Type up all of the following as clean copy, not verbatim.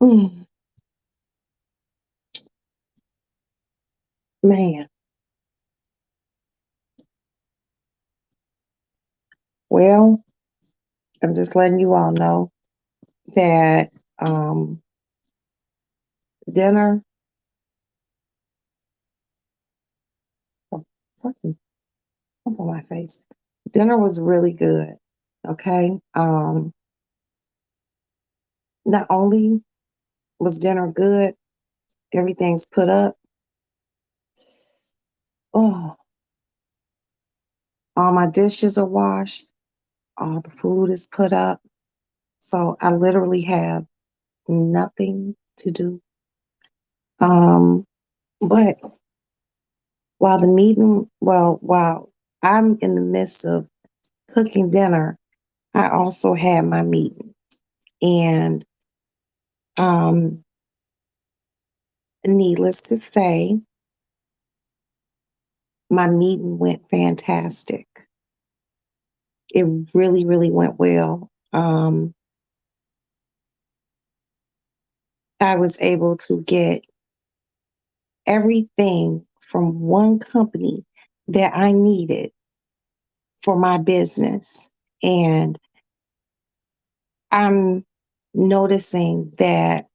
Mm, man, well, I'm just letting you all know that um, dinner, oh, fucking up on my face. Dinner was really good. Okay. Not only was dinner good, everything's put up. Oh, all my dishes are washed. All the food is put up. So I literally have nothing to do. Um, but while I'm in the midst of cooking dinner, I also had my meeting. And um, needless to say, my meeting went fantastic. It really, really went well. I was able to get everything from one company that I needed for my business. And I'm noticing that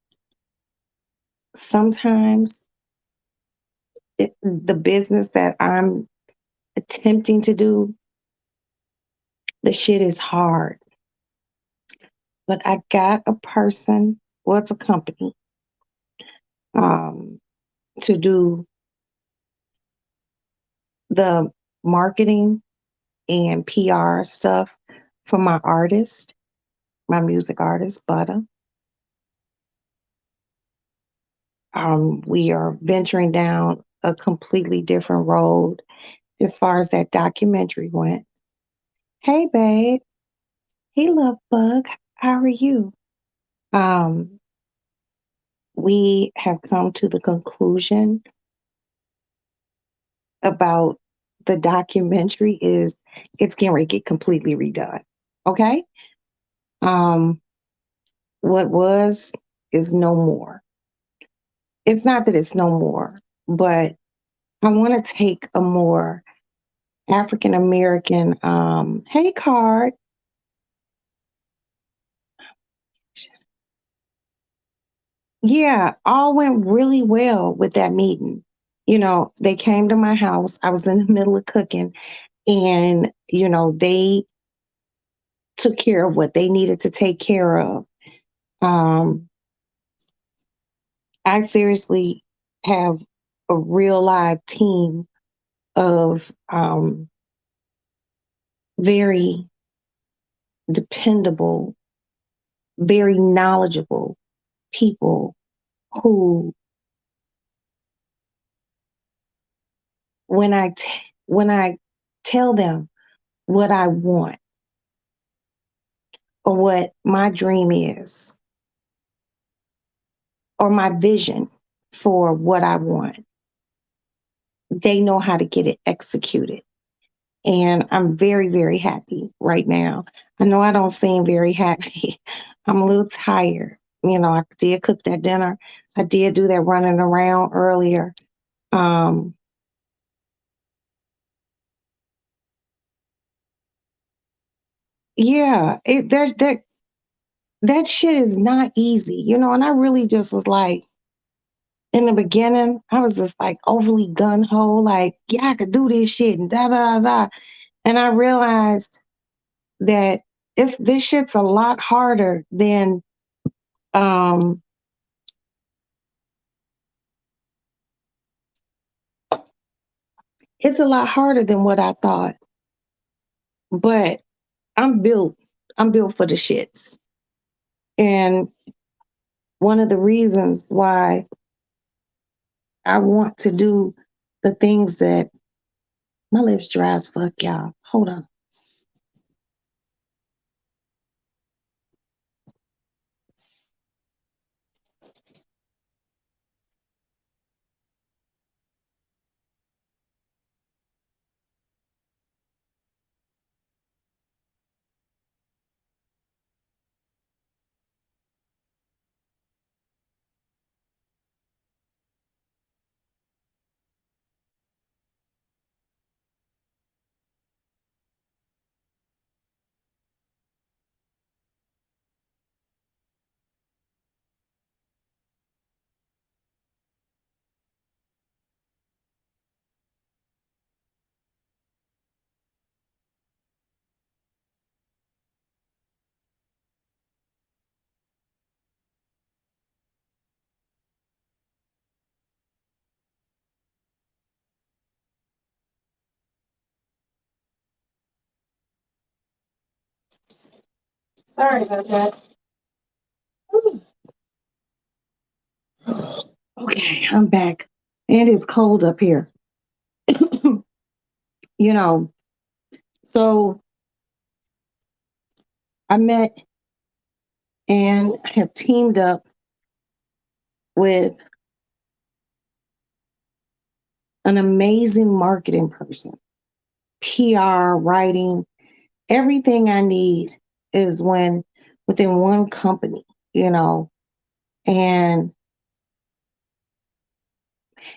sometimes the business that I'm attempting to do, the shit is hard. But I got a person, well, it's a company, um, to do the marketing and PR stuff for my artist, my music artist, Butter. We are venturing down a completely different road as far as that documentary went. Hey, babe. Hey, love bug. How are you? Um, we have come to the conclusion about the documentary is it's getting ready to get completely redone. Okay. Um, what was is no more. It's not that it's no more, but I want to take a more African American, hey, card. Yeah, all went really well with that meeting. They came to my house. I was in the middle of cooking, and, they took care of what they needed to take care of. Um, I seriously have a real live team of very dependable, very knowledgeable people who, when when I tell them what I want or what my dream is or my vision for what I want, they know how to get it executed. And I'm very, very happy right now. I know I don't seem very happy. I'm a little tired. I did cook that dinner. I did do that running around earlier. Um, yeah, that shit is not easy, and I really just was like, in the beginning, I was just like overly gun ho, like, yeah, I could do this shit and da da da. And I realized that this shit's a lot harder than um it's a lot harder than what I thought. But I'm built. I'm built for the shits. And one of the reasons why I want to do the things that my lips dry as fuck, y'all. Hold on. Sorry about that. Okay, I'm back. And it's cold up here. You know, so I met and have teamed up with an amazing marketing person, PR, writing, everything I need is when within one company, you know, and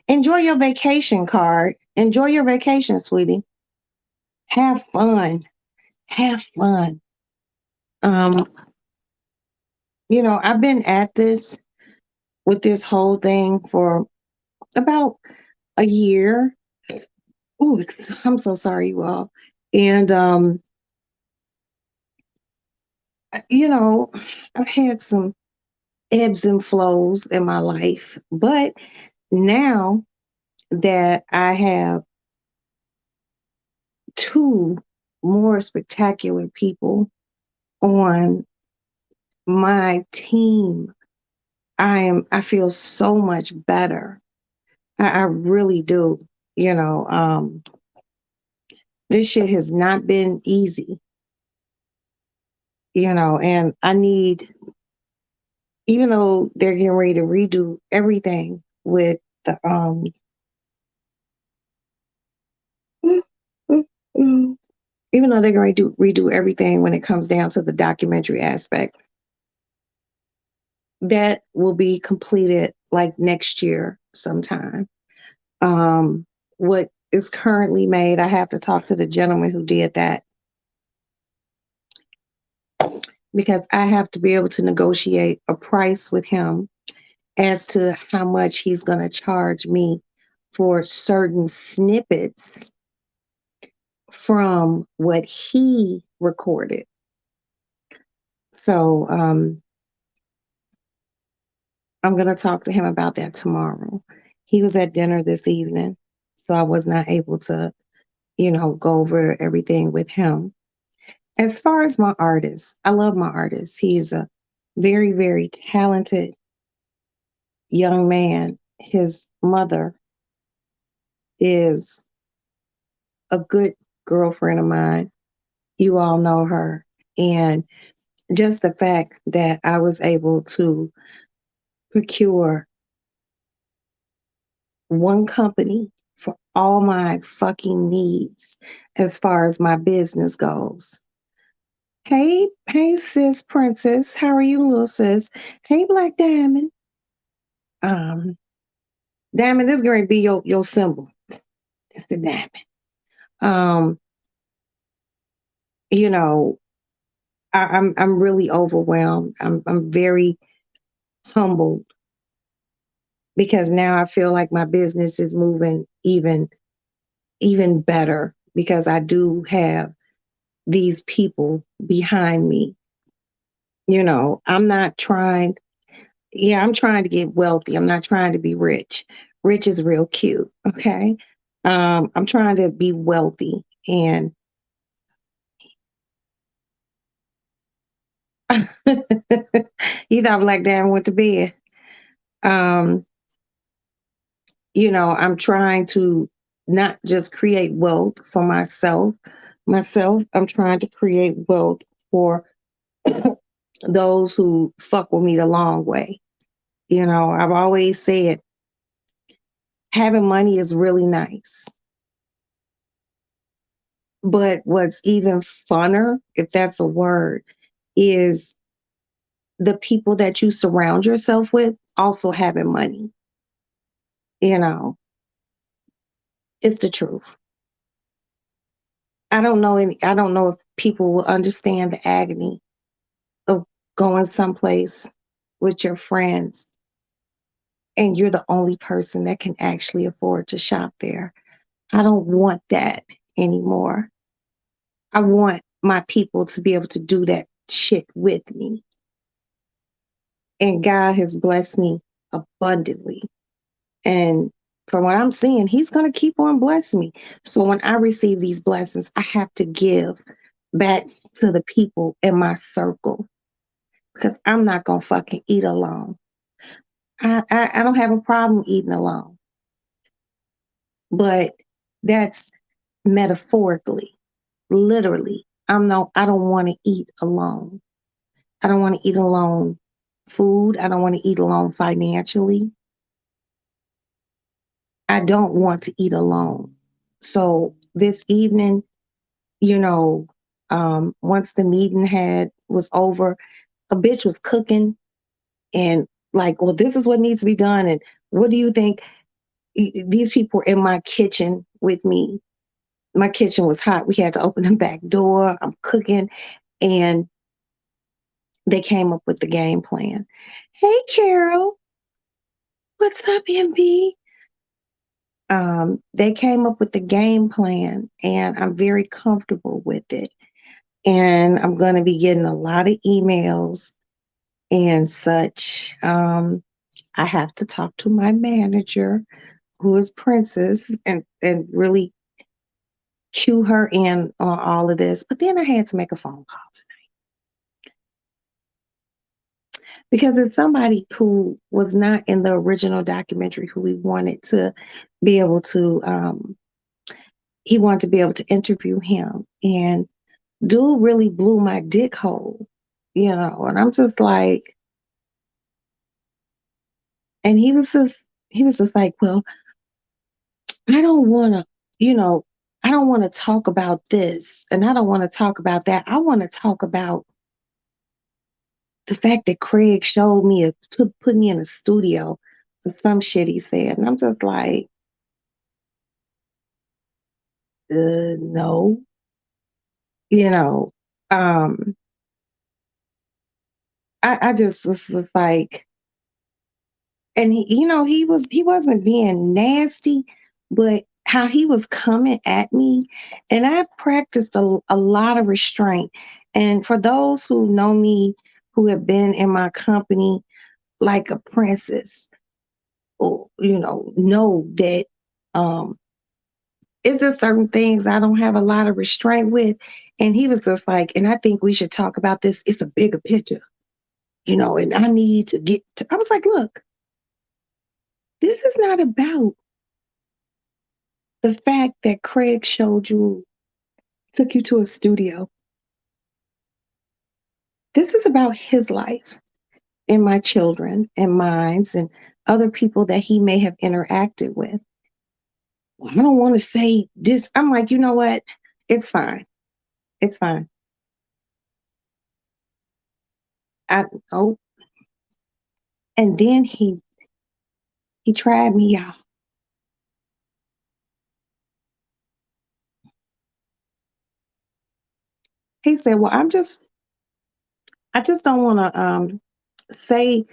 enjoy your vacation card. Enjoy your vacation, sweetie. Have fun. Have fun. Um, I've been at this with this whole thing for about a year. Oh, I'm so sorry, you all. And you know, I've had some ebbs and flows in my life, but now that I have two more spectacular people on my team, I feel so much better. I really do. You know, this shit has not been easy, and I need, even though they're getting ready to redo everything with the even though they're going to redo everything when it comes down to the documentary aspect, that will be completed like next year sometime. What is currently made, I have to talk to the gentleman who did that because I have to be able to negotiate a price with him as to how much he's going to charge me for certain snippets from what he recorded. So I'm going to talk to him about that tomorrow. He was at dinner this evening, so I was not able to, go over everything with him. As far as my artist, I love my artist. He is a very, very talented young man. His mother is a good girlfriend of mine. You all know her. And just the fact that I was able to procure one company for all my fucking needs as far as my business goes. Hey, sis, princess. How are you, little sis? Hey, Black Diamond. Um, Diamond, this is going to be your symbol. It's the diamond. Um, you know, I'm really overwhelmed. I'm very humbled because now I feel like my business is moving even better because I do have these people behind me. I'm not trying, yeah, I'm trying to get wealthy. I'm not trying to be rich. Rich is real cute, okay? I'm trying to be wealthy and you thought Black Dan went to bed. Um, I'm trying to not just create wealth for myself, I'm trying to create wealth for those who fuck with me the long way. I've always said having money is really nice. But what's even funner, if that's a word, is the people that you surround yourself with also having money. You know, it's the truth. I don't know if people will understand the agony of going someplace with your friends and you're the only person that can actually afford to shop there. I don't want that anymore. I want my people to be able to do that shit with me. And God has blessed me abundantly. And from what I'm seeing, He's going to keep on blessing me. So when I receive these blessings, I have to give back to the people in my circle because I'm not gonna fucking eat alone. I don't have a problem eating alone, but that's metaphorically. Literally, I don't want to eat alone. I don't want to eat alone food. I don't want to eat alone financially. I don't want to eat alone. So this evening, you know, once the meeting had was over, a bitch was cooking and like, well, this is what needs to be done. And what do you think? These people were in my kitchen with me. My kitchen was hot. We had to open the back door. I'm cooking and they came up with the game plan. Hey, Carol, what's up, MB? They came up with the game plan, and I'm very comfortable with it. And I'm going to be getting a lot of emails and such. I have to talk to my manager, who is Princess, and really cue her in on all of this. But then I had to make a phone call because it's somebody who was not in the original documentary who we wanted to be able to he wanted to be able to interview him, and dude really blew my dick hole, and I'm just like, and he was just like, well, I don't want to, you know I don't want to talk about this and I don't want to talk about that. I want to talk about the fact that Craig showed me put me in a studio for some shit he said. And I'm just like, no, you know, um, I just was like, and he wasn't being nasty, but how he was coming at me, and I practiced a lot of restraint. And for those who know me, who have been in my company like a princess, or know that um it's just certain things I don't have a lot of restraint with. And he was just like, and I think we should talk about this. It's a bigger picture, and I need to get to, I was like, look, this is not about the fact that Craig took you to a studio. This is about his life and my children and mine's and other people that he may have interacted with. Well, I don't want to say this. I'm like, you know what? It's fine. It's fine. I oh, and then he tried me out. He said, "Well, I just don't want to say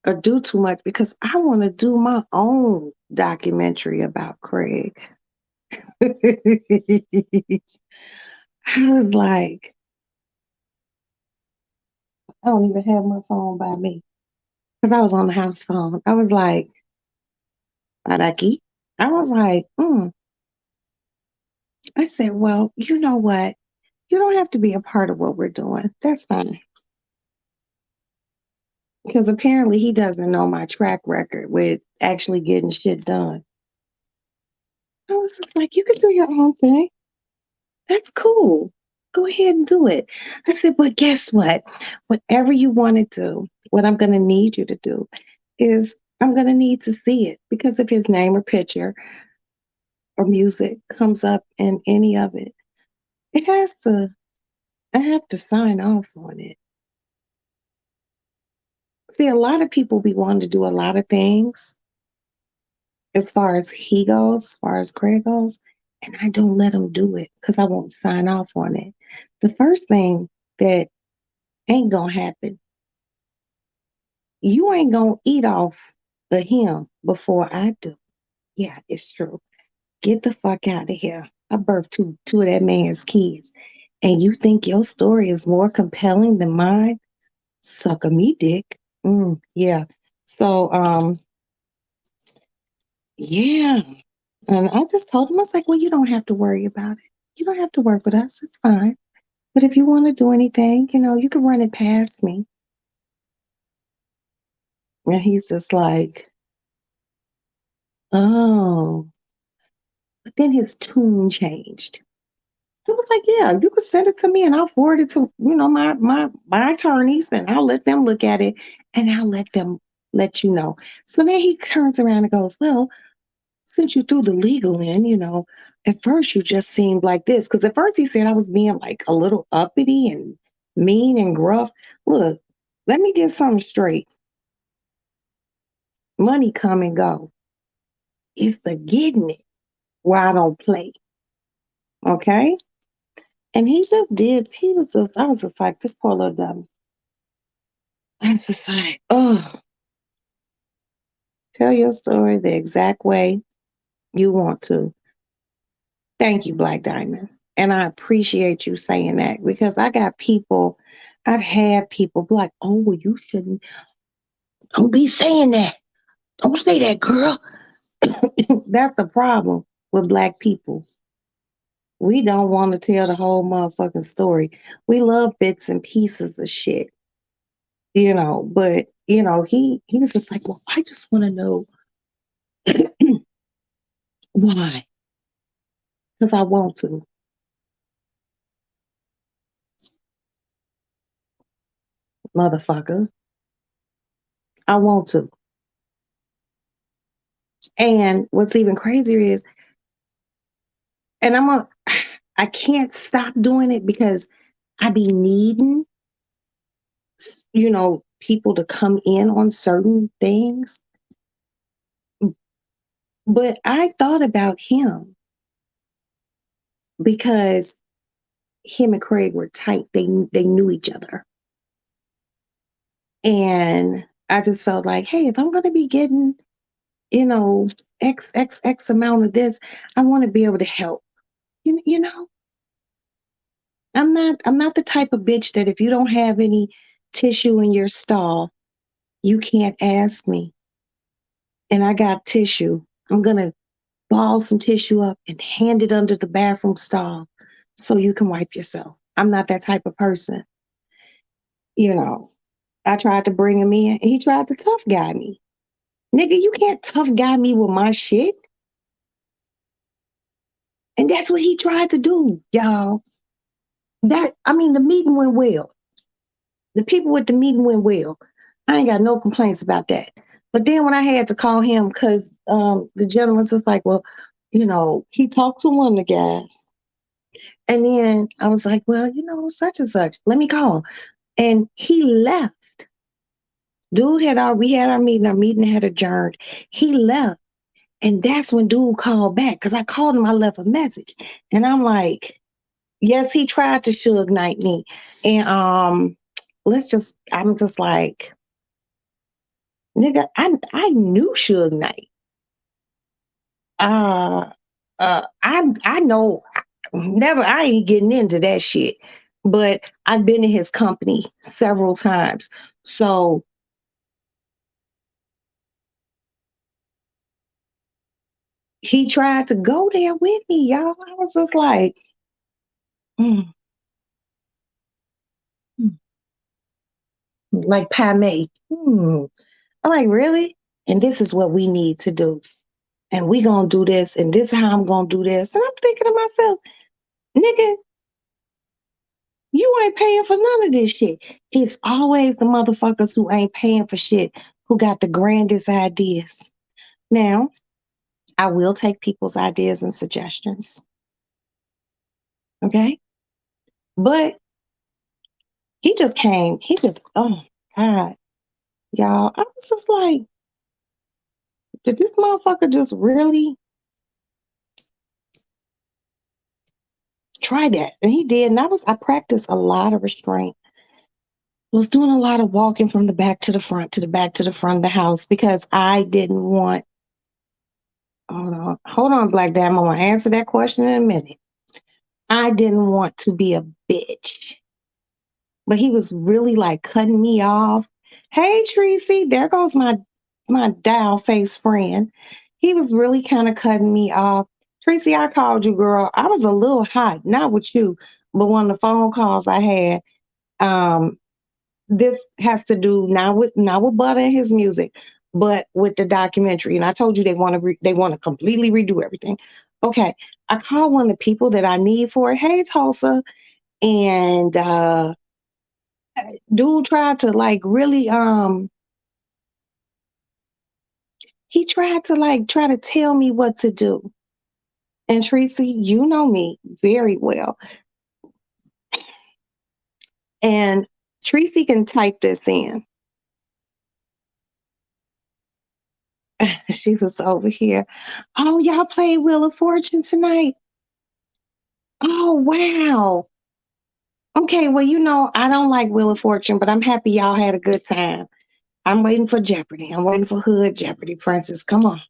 or do too much because I want to do my own documentary about Craig." I was like, I don't even have my phone by me because I was on the house phone. I was like, Araki. I was like, I said, well, you know what? You don't have to be a part of what we're doing. That's fine. Because apparently he doesn't know my track record with actually getting shit done. I was just like, you can do your own thing. That's cool. Go ahead and do it. I said, but guess what? Whatever you want to do, what I'm going to need you to do is I'm going to need to see it because if his name or picture or music comes up in any of it, it has to, I have to sign off on it. See, a lot of people be wanting to do a lot of things as far as he goes, as far as Craig goes, and I don't let him do it because I won't sign off on it. The first thing that ain't gonna happen, you ain't gonna eat off the him before I do. Yeah, it's true. Get the fuck out of here. I birthed two of that man's kids. And you think your story is more compelling than mine? Suck a me dick. Yeah. So yeah. And I just told him, I was like, well, you don't have to worry about it. You don't have to work with us. It's fine. But if you want to do anything, you can run it past me. And he's just like, oh. But then his tune changed. He was like, yeah, you can send it to me and I'll forward it to, my attorneys and I'll let them look at it and I'll let them let you know. So then he turns around and goes, well, since you threw the legal in, at first you just seemed like this. Because at first he said I was being like a little uppity and mean and gruff. Look, let me get something straight. Money come and go. It's the getting it where I don't play. Okay? And he just did. I was just like, this poor little dummy. I was just like, oh, tell your story the exact way you want to. Thank you, Black Diamond. And I appreciate you saying that because I've had people be like, oh, well, you shouldn't, don't be saying that. Don't say that, girl. That's the problem with Black people. We don't want to tell the whole motherfucking story. We love bits and pieces of shit, but he was just like, well, I just want to know why. Because I want to. Motherfucker. I want to. And what's even crazier is, and I can't stop doing it because I be needing, people to come in on certain things. But I thought about him because him and Craig were tight. They knew each other. And I just felt like, hey, if I'm gonna be getting, you know, X amount of this, I want to be able to help. You know, I'm not the type of bitch that if you don't have any tissue in your stall, you can't ask me. And I got tissue. I'm gonna ball some tissue up and hand it under the bathroom stall so you can wipe yourself. I'm not that type of person. You know, I tried to bring him in and he tried to tough guy me. Nigga, you can't tough guy me with my shit. And that's what he tried to do, y'all. The meeting went well. The people with the meeting went well. I ain't got no complaints about that. But then when I had to call him, because the gentleman's just like, well, he talked to one of the guys. And then I was like, well, such and such. Let me call. And he left. We had our meeting had adjourned. He left. And that's when dude called back because I called him, I left a message. And I'm like, yes, he tried to Suge Knight me. And I'm just like, nigga, I knew Suge Knight. I know never I ain't getting into that shit. But I've been in his company several times. So he tried to go there with me, y'all. I was just like, mm, mm, like Pame. I'm like, really? And this is what we need to do. And we gonna do this, and this is how I'm gonna do this. And I'm thinking to myself, nigga, you ain't paying for none of this shit. It's always the motherfuckers who ain't paying for shit who got the grandest ideas. Now, I will take people's ideas and suggestions. Okay? But oh God, y'all. I was just like, did this motherfucker just really try that? And he did. And I practiced a lot of restraint. I was doing a lot of walking from the back to the front, to the back to the front of the house because I didn't want, hold on, Black Dam. I'm going to answer that question in a minute. I didn't want to be a bitch. But he was really like cutting me off. Hey, Tracy, there goes my dial face friend. He was really kind of cutting me off, Tracy, I called you, girl. I was a little hot, not with you, but one of the phone calls I had. Um, this has to do not with Butter and his music, but with the documentary. And I told you they want to completely redo everything. Okay, I called one of the people that I need for it. Hey, Tulsa, and dude tried to like really he tried to like try to tell me what to do. And Tracy, you know me very well. And Tracy can type this in. She was over here. Oh, y'all played Wheel of Fortune tonight. Oh, wow. Okay, well, I don't like Wheel of Fortune, but I'm happy y'all had a good time. I'm waiting for Jeopardy. I'm waiting for Hood Jeopardy, Princess. Come on.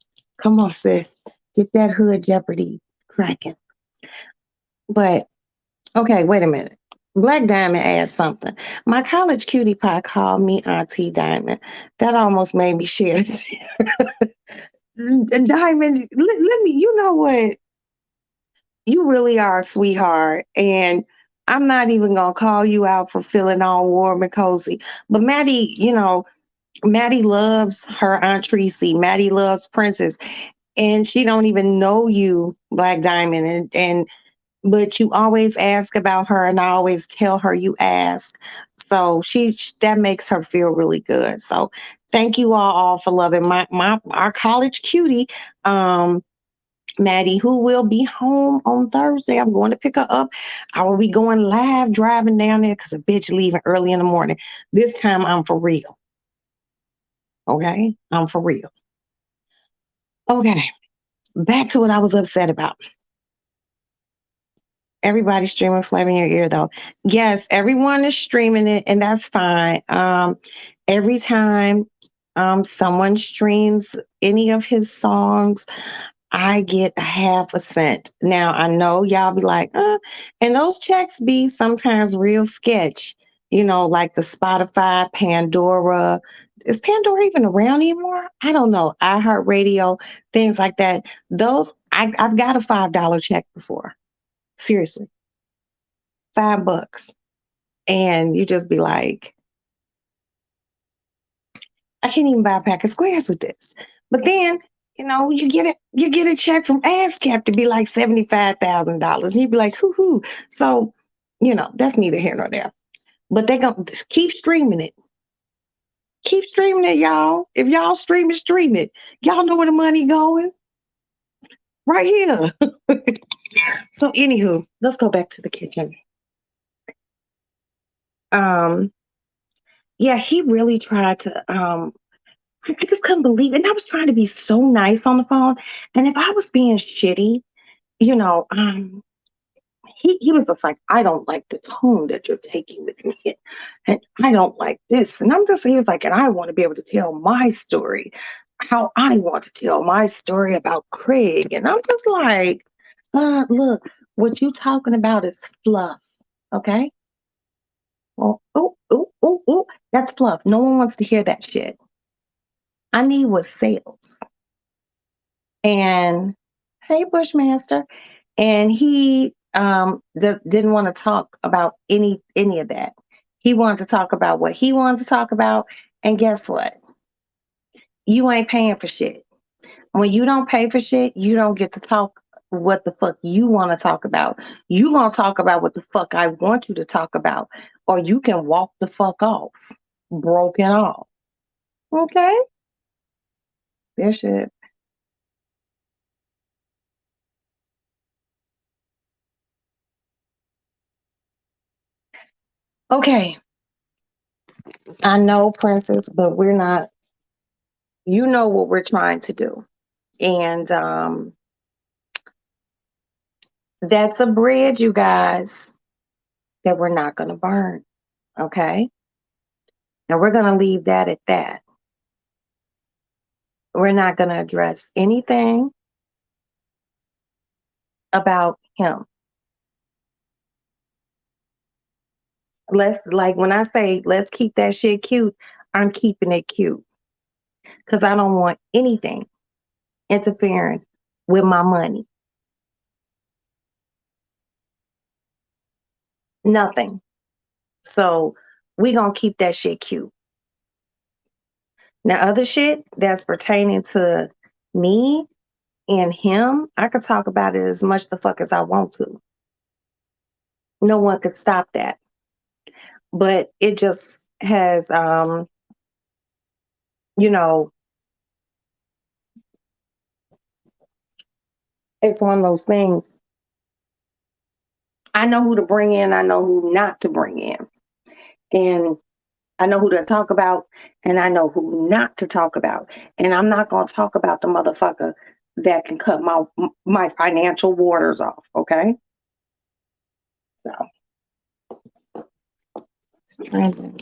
Come on, sis. Get that Hood Jeopardy cracking. But okay, wait a minute. Black Diamond asked something. My college cutie pie called me Auntie Diamond. That almost made me share. Diamond, let me, you know what? You really are a sweetheart. And I'm not even going to call you out for feeling all warm and cozy. But Maddie, Maddie loves her Aunt Tracy. Maddie loves Princess. And she don't even know you, Black Diamond. And but you always ask about her, and I always tell her you ask. So that makes her feel really good. So thank you all for loving my our college cutie, Maddie, who will be home on Thursday. I'm going to pick her up. I will be going live driving down there because a bitch leaving early in the morning. This time I'm for real. Okay, I'm for real. Okay, back to what I was upset about. Everybody's streaming Flavor in Your Ear, though. Yes, everyone is streaming it, and that's fine. Every time someone streams any of his songs, I get a half a cent. Now, I know y'all be like, and those checks be sometimes real sketch, like the Spotify, Pandora. Is Pandora even around anymore? I don't know. iHeartRadio, things like that. Those, I've got a $5 check before. Seriously, $5. And you just be like, I can't even buy a pack of squares with this. But then, you get a check from ASCAP to be like $75,000. And you'd be like, hoo hoo. So, that's neither here nor there. But they gonna keep streaming it. Keep streaming it, y'all. If y'all stream it. Y'all know where the money going. Right here. So anywho, let's go back to the kitchen. Um, yeah, he really tried to I just couldn't believe it. And I was trying to be so nice on the phone. And if I was being shitty, you know, um, he was just like, I don't like the tone that you're taking with me. And I don't like this. And he was like, and I want to be able to tell my story, how I want to tell my story about Craig. And I'm just like, look, what you talking about is fluff. Okay. Well, that's fluff. No one wants to hear that shit. I need was sales. And hey, Bushmaster. And he didn't want to talk about any of that. He wanted to talk about what he wanted to talk about. And guess what? You ain't paying for shit. When you don't pay for shit, you don't get to talk what the fuck you want to talk about. You gonna talk about what the fuck I want you to talk about, or you can walk the fuck off, broken off. Okay, Bishop. Okay, I know, Princess, but we're not. You know what we're trying to do, and that's a bridge, you guys, that we're not gonna burn. Okay, and we're gonna leave that at that. We're not gonna address anything about him. Let's like when I say let's keep that shit cute, I'm keeping it cute because I don't want anything interfering with my money. Nothing. So we gonna keep that shit cute. Now, other shit that's pertaining to me and him, I could talk about it as much the fuck as I want to. No one could stop that. But it just has you know, it's one of those things. I know who to bring in, I know who not to bring in. And I know who to talk about, and I know who not to talk about. And I'm not gonna talk about the motherfucker that can cut my financial waters off. Okay, so it's trending.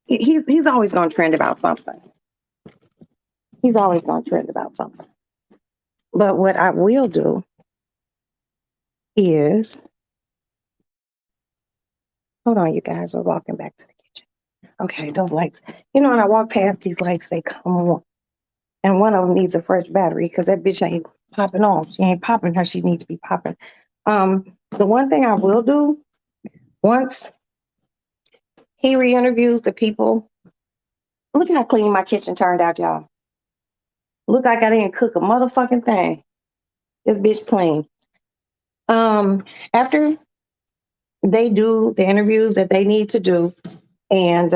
He's always gonna trend about something. He's always gonna trend about something. But what I will do is, hold on, you guys are walking back to the kitchen. Okay, those lights. You know, when I walk past these lights, they come on, and one of them needs a fresh battery because that bitch ain't popping off. She ain't popping how she needs to be popping. The one thing I will do once he re-interviews the people, look how clean my kitchen turned out, y'all. Look like I didn't cook a motherfucking thing. This bitch clean. After they do the interviews that they need to do and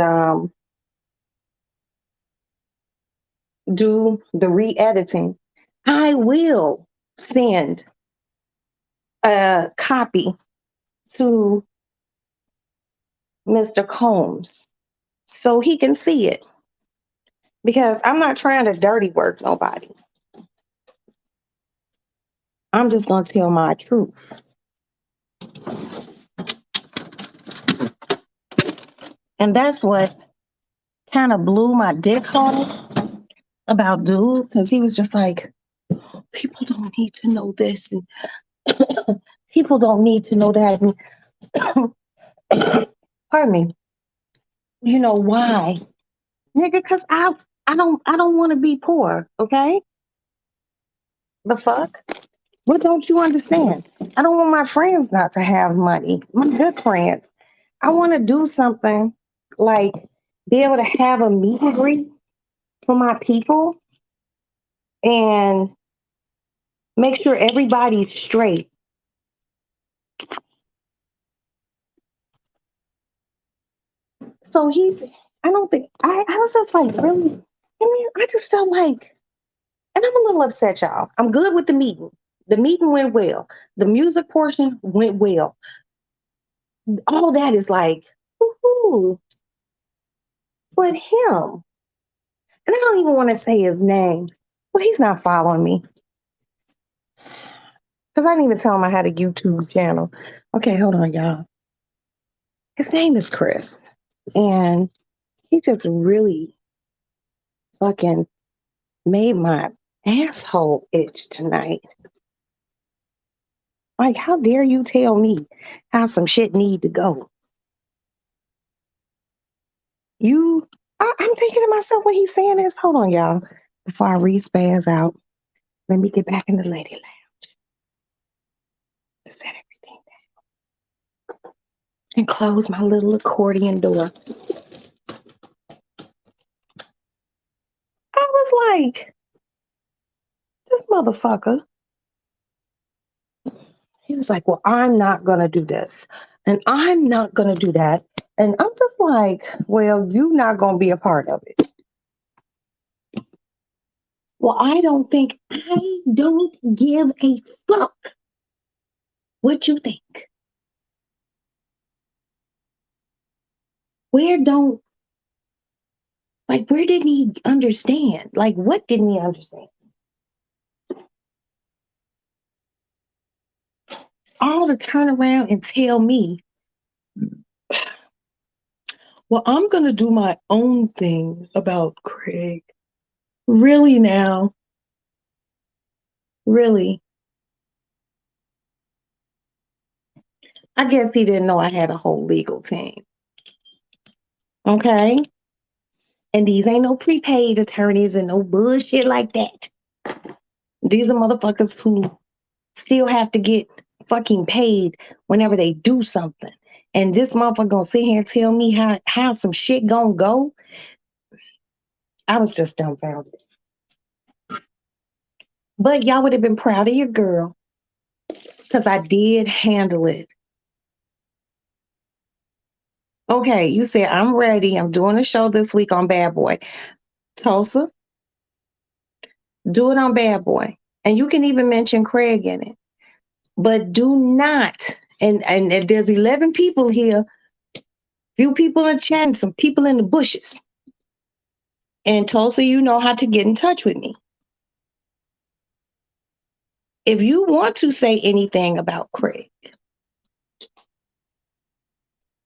do the re-editing, I will send a copy to Mr. Combs so he can see it. Because I'm not trying to dirty work nobody. I'm just going to tell my truth. And that's what kind of blew my dick hard about dude, because he was just like, people don't need to know this, and people don't need to know that. And pardon me. You know why, nigga? Because I don't want to be poor. Okay, the fuck. What don't you understand? I don't want my friends not to have money. My good friends. I want to do something like be able to have a meet and greet for my people and make sure everybody's straight. So I don't think, I was just like, really? I mean, I just felt like, and I'm a little upset, y'all. I'm good with the meeting. The meeting went well. The music portion went well. All that is like, woohoo. But him, and I don't even want to say his name, but he's not following me. Because I didn't even tell him I had a YouTube channel. Okay, hold on, y'all. His name is Chris. And he just really fucking made my asshole itch tonight. Like, how dare you tell me how some shit need to go? I'm thinking to myself when he's saying this. Hold on, y'all. Before I re-spaz out, let me get back in the lady lounge to set everything down and close my little accordion door. I was like, this motherfucker. He was like, well, I'm not going to do this. And I'm not going to do that. And I'm just like, well, you're not going to be a part of it. Well, I don't give a fuck what you think. Where didn't he understand? Like, what didn't he understand? All to turn around and tell me, well, I'm going to do my own thing about Craig. Really now? Really? I guess he didn't know I had a whole legal team. Okay? And these ain't no prepaid attorneys and no bullshit like that. These are motherfuckers who still have to get fucking paid whenever they do something. and this motherfucker gonna sit here and tell me how some shit gonna go. I was just dumbfounded. But y'all would have been proud of your girl because I did handle it. Okay, you said I'm ready. I'm doing a show this week on Bad Boy. Tulsa, do it on Bad Boy. And you can even mention Craig in it. But do not, and there's 11 people here, few people in chat and some people in the bushes. And Tulsa, you know how to get in touch with me. If you want to say anything about Craig,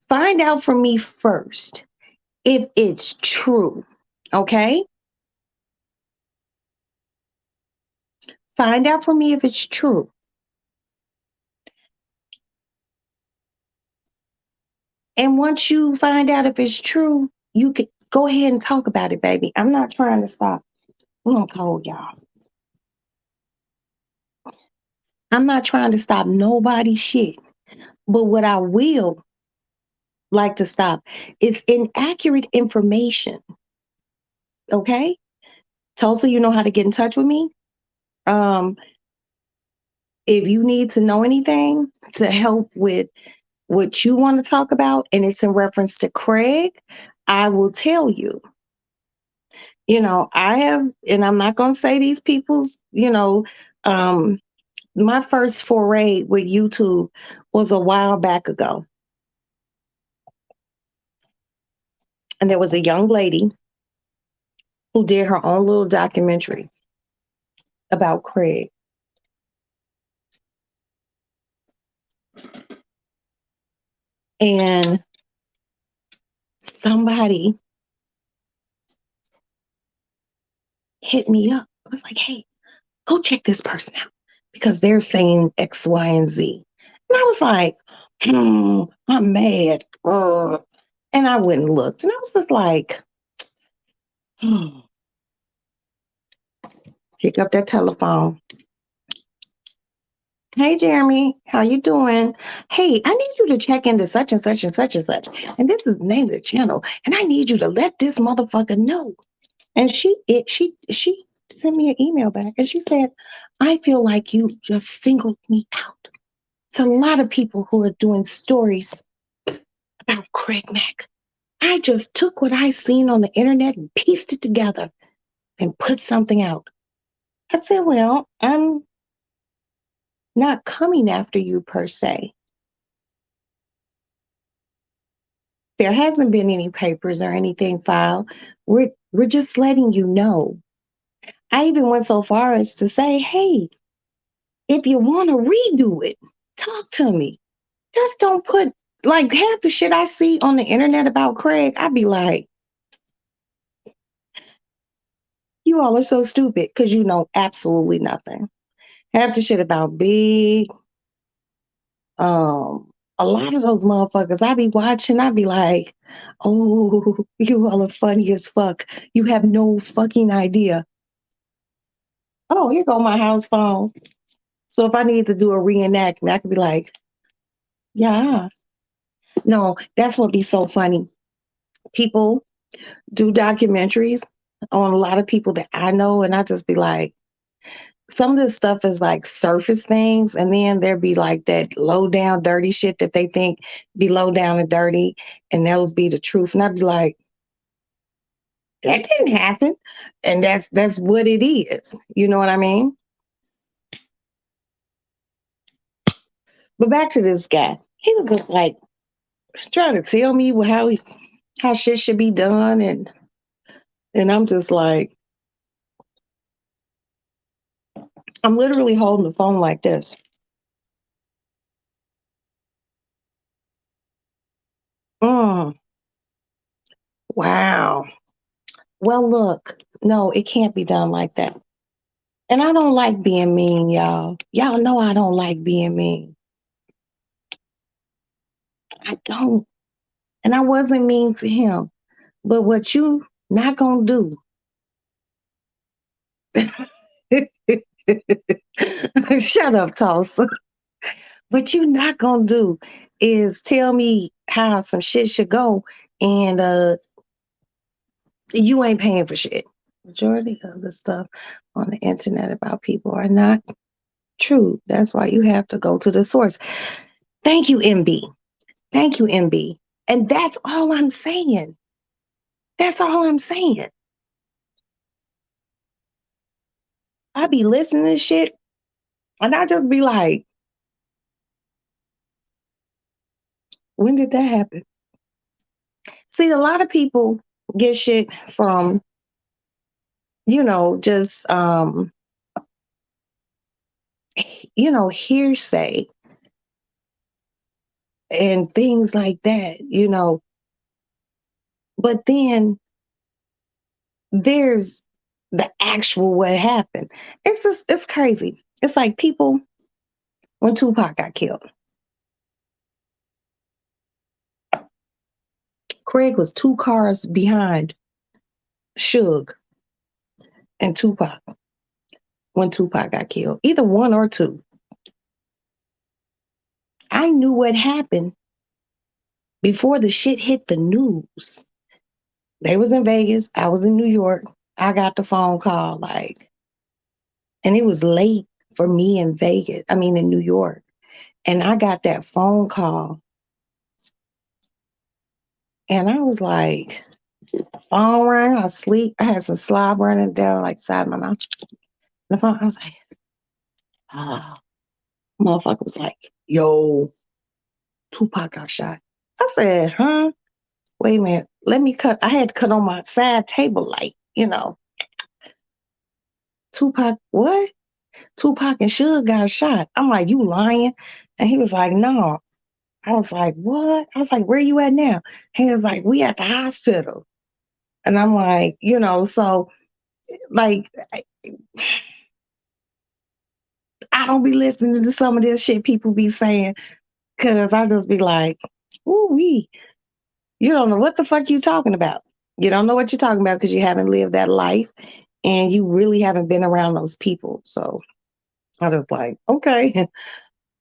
find out from me first if it's true. Okay? Find out from me if it's true. And once you find out if it's true, you can go ahead and talk about it, baby. I'm not trying to stop. I'm gonna call y'all. I'm not trying to stop nobody's shit. But what I will like to stop is inaccurate information. Okay? Tulsa, you know how to get in touch with me. Um, if you need to know anything to help with what you want to talk about, and it's in reference to Craig, I will tell you. I have, and I'm not going to say these people's, my first foray with YouTube was a while back ago. And there was a young lady who did her own little documentary about Craig. And somebody hit me up. I was like, hey, go check this person out because they're saying X, Y, and Z. And I was like, I'm mad. And I went and looked. And I was just like, pick up that telephone. Hey, Jeremy, how you doing? Hey, I need you to check into such and such and such and such. And this is the name of the channel. And I need you to let this motherfucker know. And she sent me an email back and she said, I feel like you just singled me out. It's a lot of people who are doing stories about Craig Mack. I just took what I seen on the internet and pieced it together and put something out. I said, well, I'm not coming after you per se. There hasn't been any papers or anything filed. We're just letting you know. I even went so far as to say, hey, if you want to redo it, talk to me. Just don't put like half the shit I see on the internet about Craig. I'd be like, you all are so stupid because you know absolutely nothing. Half the shit about Big, a lot of those motherfuckers I be watching, I be like, oh, you all are funny as fuck. You have no fucking idea. Oh, here go my house phone. So if I need to do a reenactment, I could be like, yeah. No, that's what be so funny. People do documentaries on a lot of people that I know, and I just be like, some of this stuff is like surface things, and then there be like that low down dirty shit that they think be low down and dirty, and those be the truth. And I'd be like, that didn't happen. And that's what it is. You know what I mean? But back to this guy. He was just like trying to tell me how shit should be done, and I'm just like, I'm literally holding the phone like this. Mm, wow. Well, look, no, it can't be done like that. And I don't like being mean, y'all. Y'all know I don't like being mean. I don't. And I wasn't mean to him. But what you not gonna do, shut up, Tulsa. What you not gonna do is tell me how some shit should go, and you ain't paying for shit. Majority of the stuff on the internet about people are not true. That's why you have to go to the source. Thank you, MB. Thank you, MB. And that's all I'm saying. That's all I'm saying. I be listening to shit and I just be like, when did that happen? See, a lot of people get shit from, just hearsay and things like that. But then there's the actual what happened. It's crazy. It's like people when Tupac got killed. Craig was 2 cars behind Suge and Tupac when Tupac got killed. Either one or two. I knew what happened before the shit hit the news. They was in Vegas. I was in New York. I got the phone call, and it was late for me in Vegas. I mean, in New York. And I got that phone call. And I was like, phone rang, I sleep. I had some slob running down like side of my mouth. The phone, I was like, ah. Motherfucker was like, yo, Tupac got shot. I said, huh? Wait a minute. Let me cut. I had to cut on my side table light. Tupac, what? Tupac and Suge got shot. I'm like, you lying? And he was like, no. I was like, what? I was like, where you at now? He was like, we at the hospital. And I'm like, so like I don't be listening to some of this shit people be saying because I just be like, ooh wee, you don't know what the fuck you talking about. You don't know what you're talking about because you haven't lived that life and you really haven't been around those people. So I was like, okay,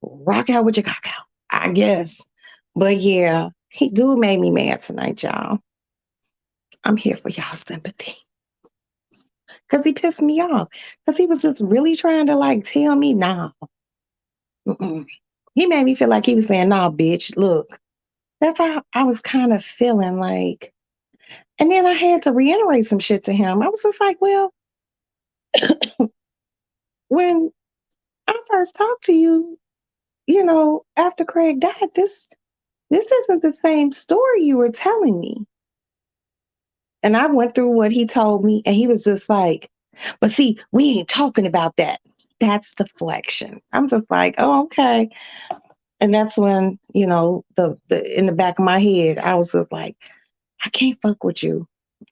rock out with your cock out, I guess. But yeah, he do made me mad tonight, y'all. I'm here for y'all sympathy. Cause he pissed me off. Cause he was just really trying to tell me, nah. Mm-mm. He made me feel like he was saying, nah, bitch, look. That's how I was kind of feeling like. And then I had to reiterate some shit to him. I was just like, well, when I first talked to you, after Craig died, this isn't the same story you were telling me. And I went through what he told me, and he was just like, but see, we ain't talking about that. That's deflection. I'm just like, oh, okay. And that's when, the in the back of my head, I was just like, I can't fuck with you.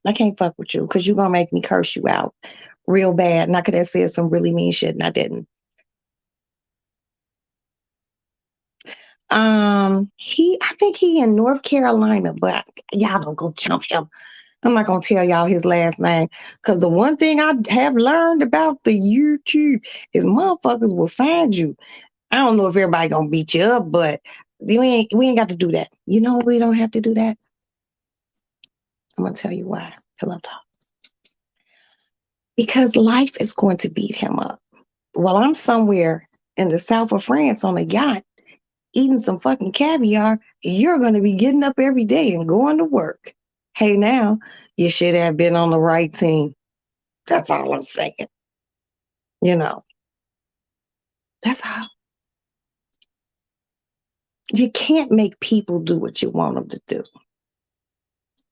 I can't fuck with you because you're gonna make me curse you out real bad. And I could have said some really mean shit and I didn't. I think he in North Carolina, but y'all don't go jump him. I'm not gonna tell y'all his last name because the one thing I have learned about the YouTube is motherfuckers will find you. I don't know if everybody gonna beat you up, but we ain't got to do that. You know we don't have to do that. I'm gonna tell you why. Pillow talk. Because life is going to beat him up. While I'm somewhere in the south of France on a yacht eating some fucking caviar, you're going to be getting up every day and going to work. Hey, now you should have been on the right team. That's all I'm saying. You know, that's how you can't make people do what you want them to do.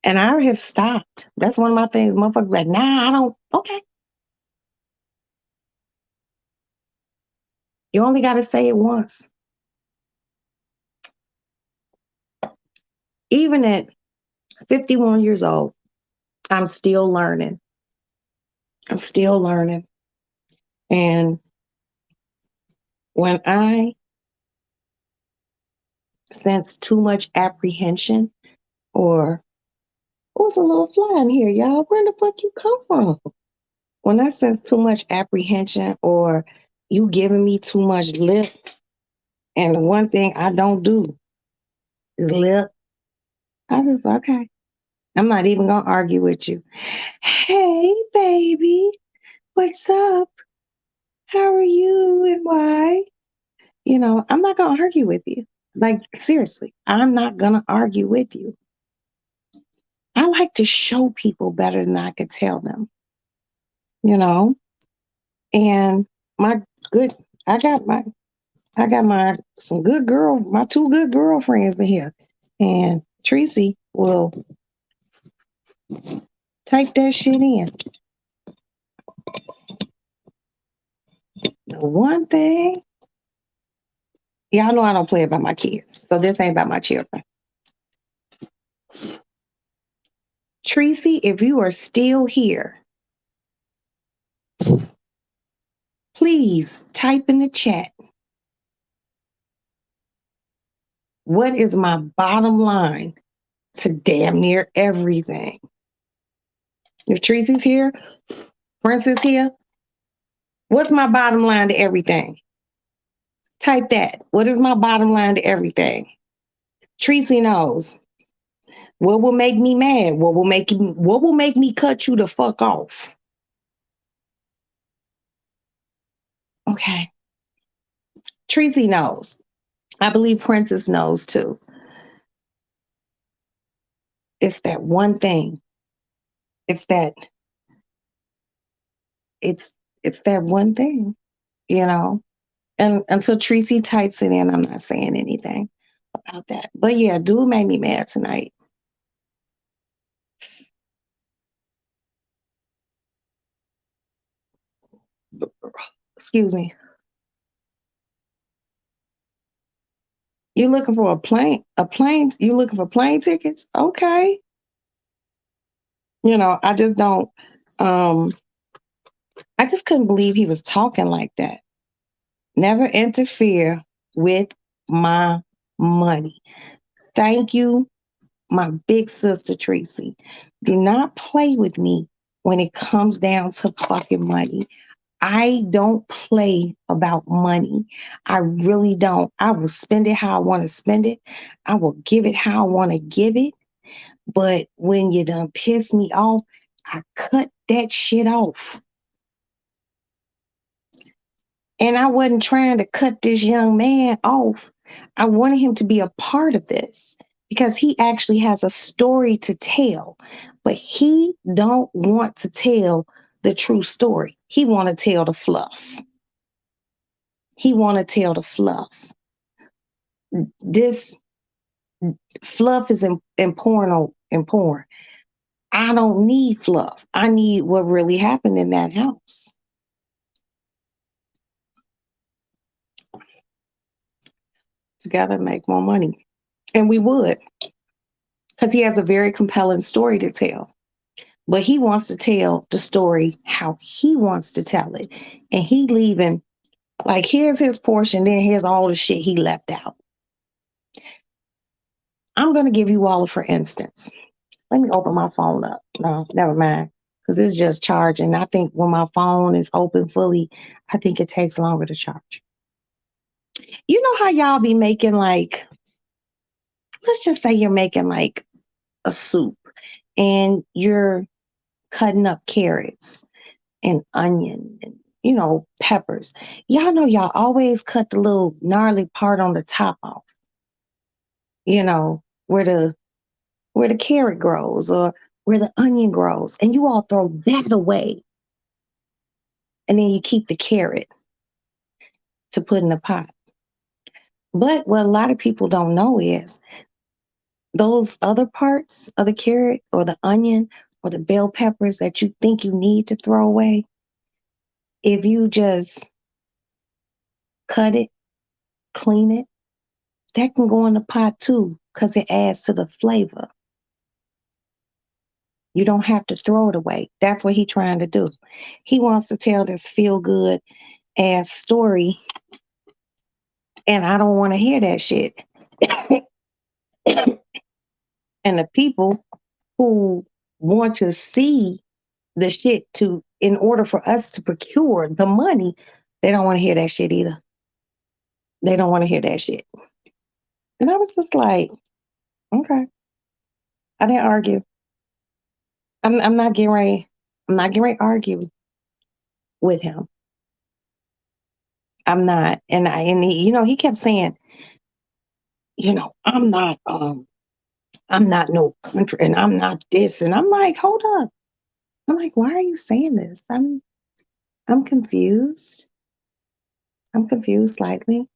And I have stopped. That's one of my things. Motherfuckers like, nah, I don't. Okay. You only got to say it once. Even at 51 years old, I'm still learning. I'm still learning. And when I sense too much apprehension or what's a little fly in here, y'all? Where the fuck you come from? When I sense too much apprehension or you giving me too much lip, and the one thing I don't do is lip. I was just okay. I'm not even gonna argue with you. Hey, baby, what's up? How are you and why? I'm not gonna argue with you. Like, seriously, I'm not gonna argue with you. I like to show people better than I could tell them, you know? And my good, I got my, some good my two good girlfriends in here. And Tracy will take that shit in. The one thing, y'all know I don't play about my kids. So this ain't about my children. Tracy, if you are still here, please type in the chat. What is my bottom line to damn near everything? If Tracy's here, Prince is here, what's my bottom line to everything? Type that. What is my bottom line to everything? Tracy knows. What will make me mad? What will make me cut you the fuck off? Okay. Tracy knows. I believe Princess knows too. It's that one thing. It's that it's it's that one thing, you know. And until Tracy types it in, I'm not saying anything about that. But yeah, dude made me mad tonight. Excuse me. You looking for you looking for plane tickets? Okay. I just don't um I just couldn't believe he was talking like that. Never interfere with my money. Thank you, my big sister Tracy. Do not play with me when it comes down to fucking money. I don't play about money. I really don't. I will spend it how I want to spend it. I will give it how I want to give it. But when you done piss me off, I cut that shit off. And I wasn't trying to cut this young man off. I wanted him to be a part of this because he actually has a story to tell, but he don't want to tell the true story. He want to tell the fluff. He want to tell the fluff. This fluff is in porn. I don't need fluff. I need what really happened in that house. Together make more money. And we would, because he has a very compelling story to tell. But he wants to tell the story how he wants to tell it. And he leaving, like, here's his portion, then here's all the shit he left out. I'm going to give you all, for instance. Let me open my phone up. No, never mind. Because it's just charging. I think when my phone is open fully, I think it takes longer to charge. You know how y'all be making, like, let's just say you're making like a soup and you're cutting up carrots and onion and peppers. Y'all know y'all always cut the little gnarly part on the top off. Where the carrot grows or where the onion grows, and you all throw that away. And then you keep the carrot to put in the pot. But what a lot of people don't know is those other parts of the carrot or the onion or the bell peppers that you think you need to throw away, if you just cut it, clean it, that can go in the pot too, because it adds to the flavor. You don't have to throw it away. That's what he's trying to do. He wants to tell this feel good ass story, and I don't want to hear that shit. And the people who want to see the shit in order for us to procure the money, they don't want to hear that shit either. They don't want to hear that shit. And I was just like, okay. I didn't argue. I'm not getting ready. I'm not getting ready to argue with him. I'm not. And he kept saying, I'm not no country and I'm not this. And I'm like, hold up. I'm like, why are you saying this? I'm confused. I'm confused slightly.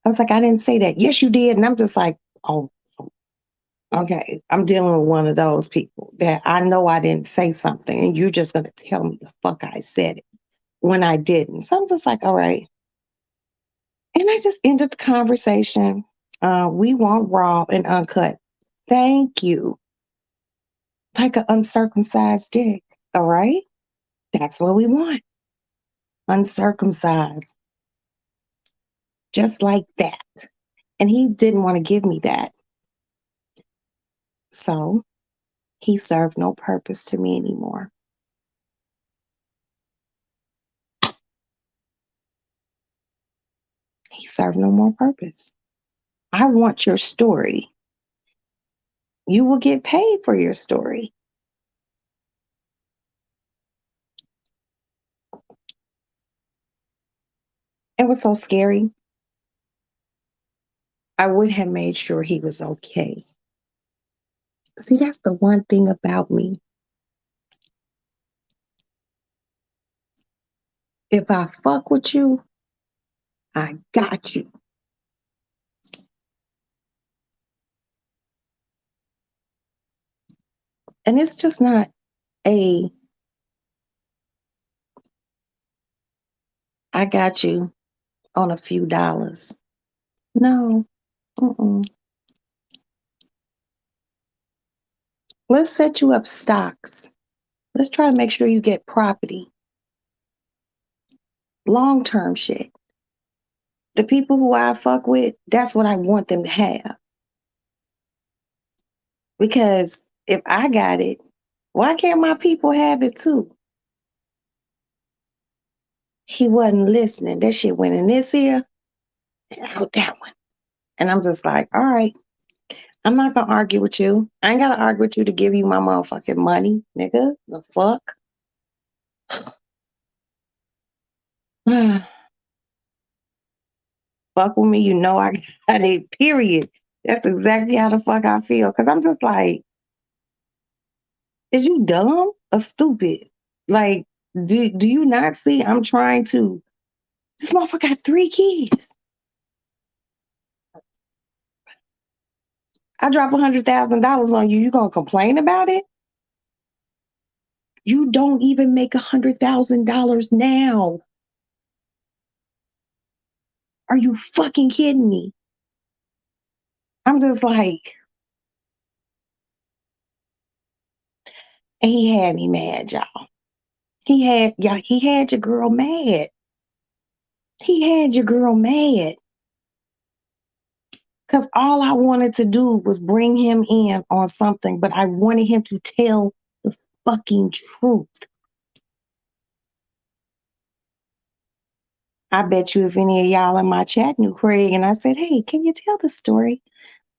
I was like, I didn't say that. Yes, you did. And I'm just like, oh, okay. I'm dealing with one of those people that I know I didn't say something and you're just gonna tell me the fuck I said it when I didn't. So I'm just like, all right. And I just ended the conversation. We want raw and uncut. Thank you. Like an uncircumcised dick. All right. That's what we want. Uncircumcised. Just like that. And he didn't want to give me that. So he served no purpose to me anymore. He served no more purpose. I want your story. You will get paid for your story. It was so scary. I would have made sure he was okay. See, that's the one thing about me. If I fuck with you, I got you. And it's just not a, I got you on a few dollars. No. Mm-mm. Let's set you up stocks. Let's try to make sure you get property, long term shit. The people who I fuck with, that's what I want them to have. Because if I got it, why can't my people have it too? He wasn't listening. That shit went in this ear and out that one. And I'm just like, all right, I'm not gonna argue with you. I ain't gotta argue with you to give you my motherfucking money, nigga. The fuck? Fuck with me, you know I got it, period. That's exactly how the fuck I feel. Cause I'm just like, is you dumb or stupid? Like, do you not see I'm trying to this motherfucker got 3 kids. I drop $100,000 on you, you gonna complain about it? You don't even make $100,000 now. Are you fucking kidding me? I'm just like, and he had me mad, y'all. He had your girl mad. He had your girl mad. Cause all I wanted to do was bring him in on something, but I wanted him to tell the fucking truth. I bet you if any of y'all in my chat knew Craig and I said, hey, can you tell the story?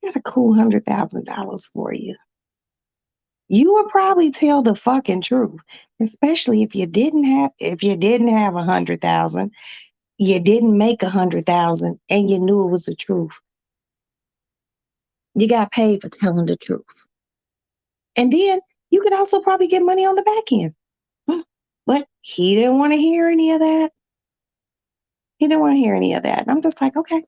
I got a cool $100,000 for you. You would probably tell the fucking truth, especially if you didn't have 100,000, you didn't make 100,000, and you knew it was the truth. You got paid for telling the truth, and then you could also probably get money on the back end. But he didn't want to hear any of that. He didn't want to hear any of that. And I'm just like, okay.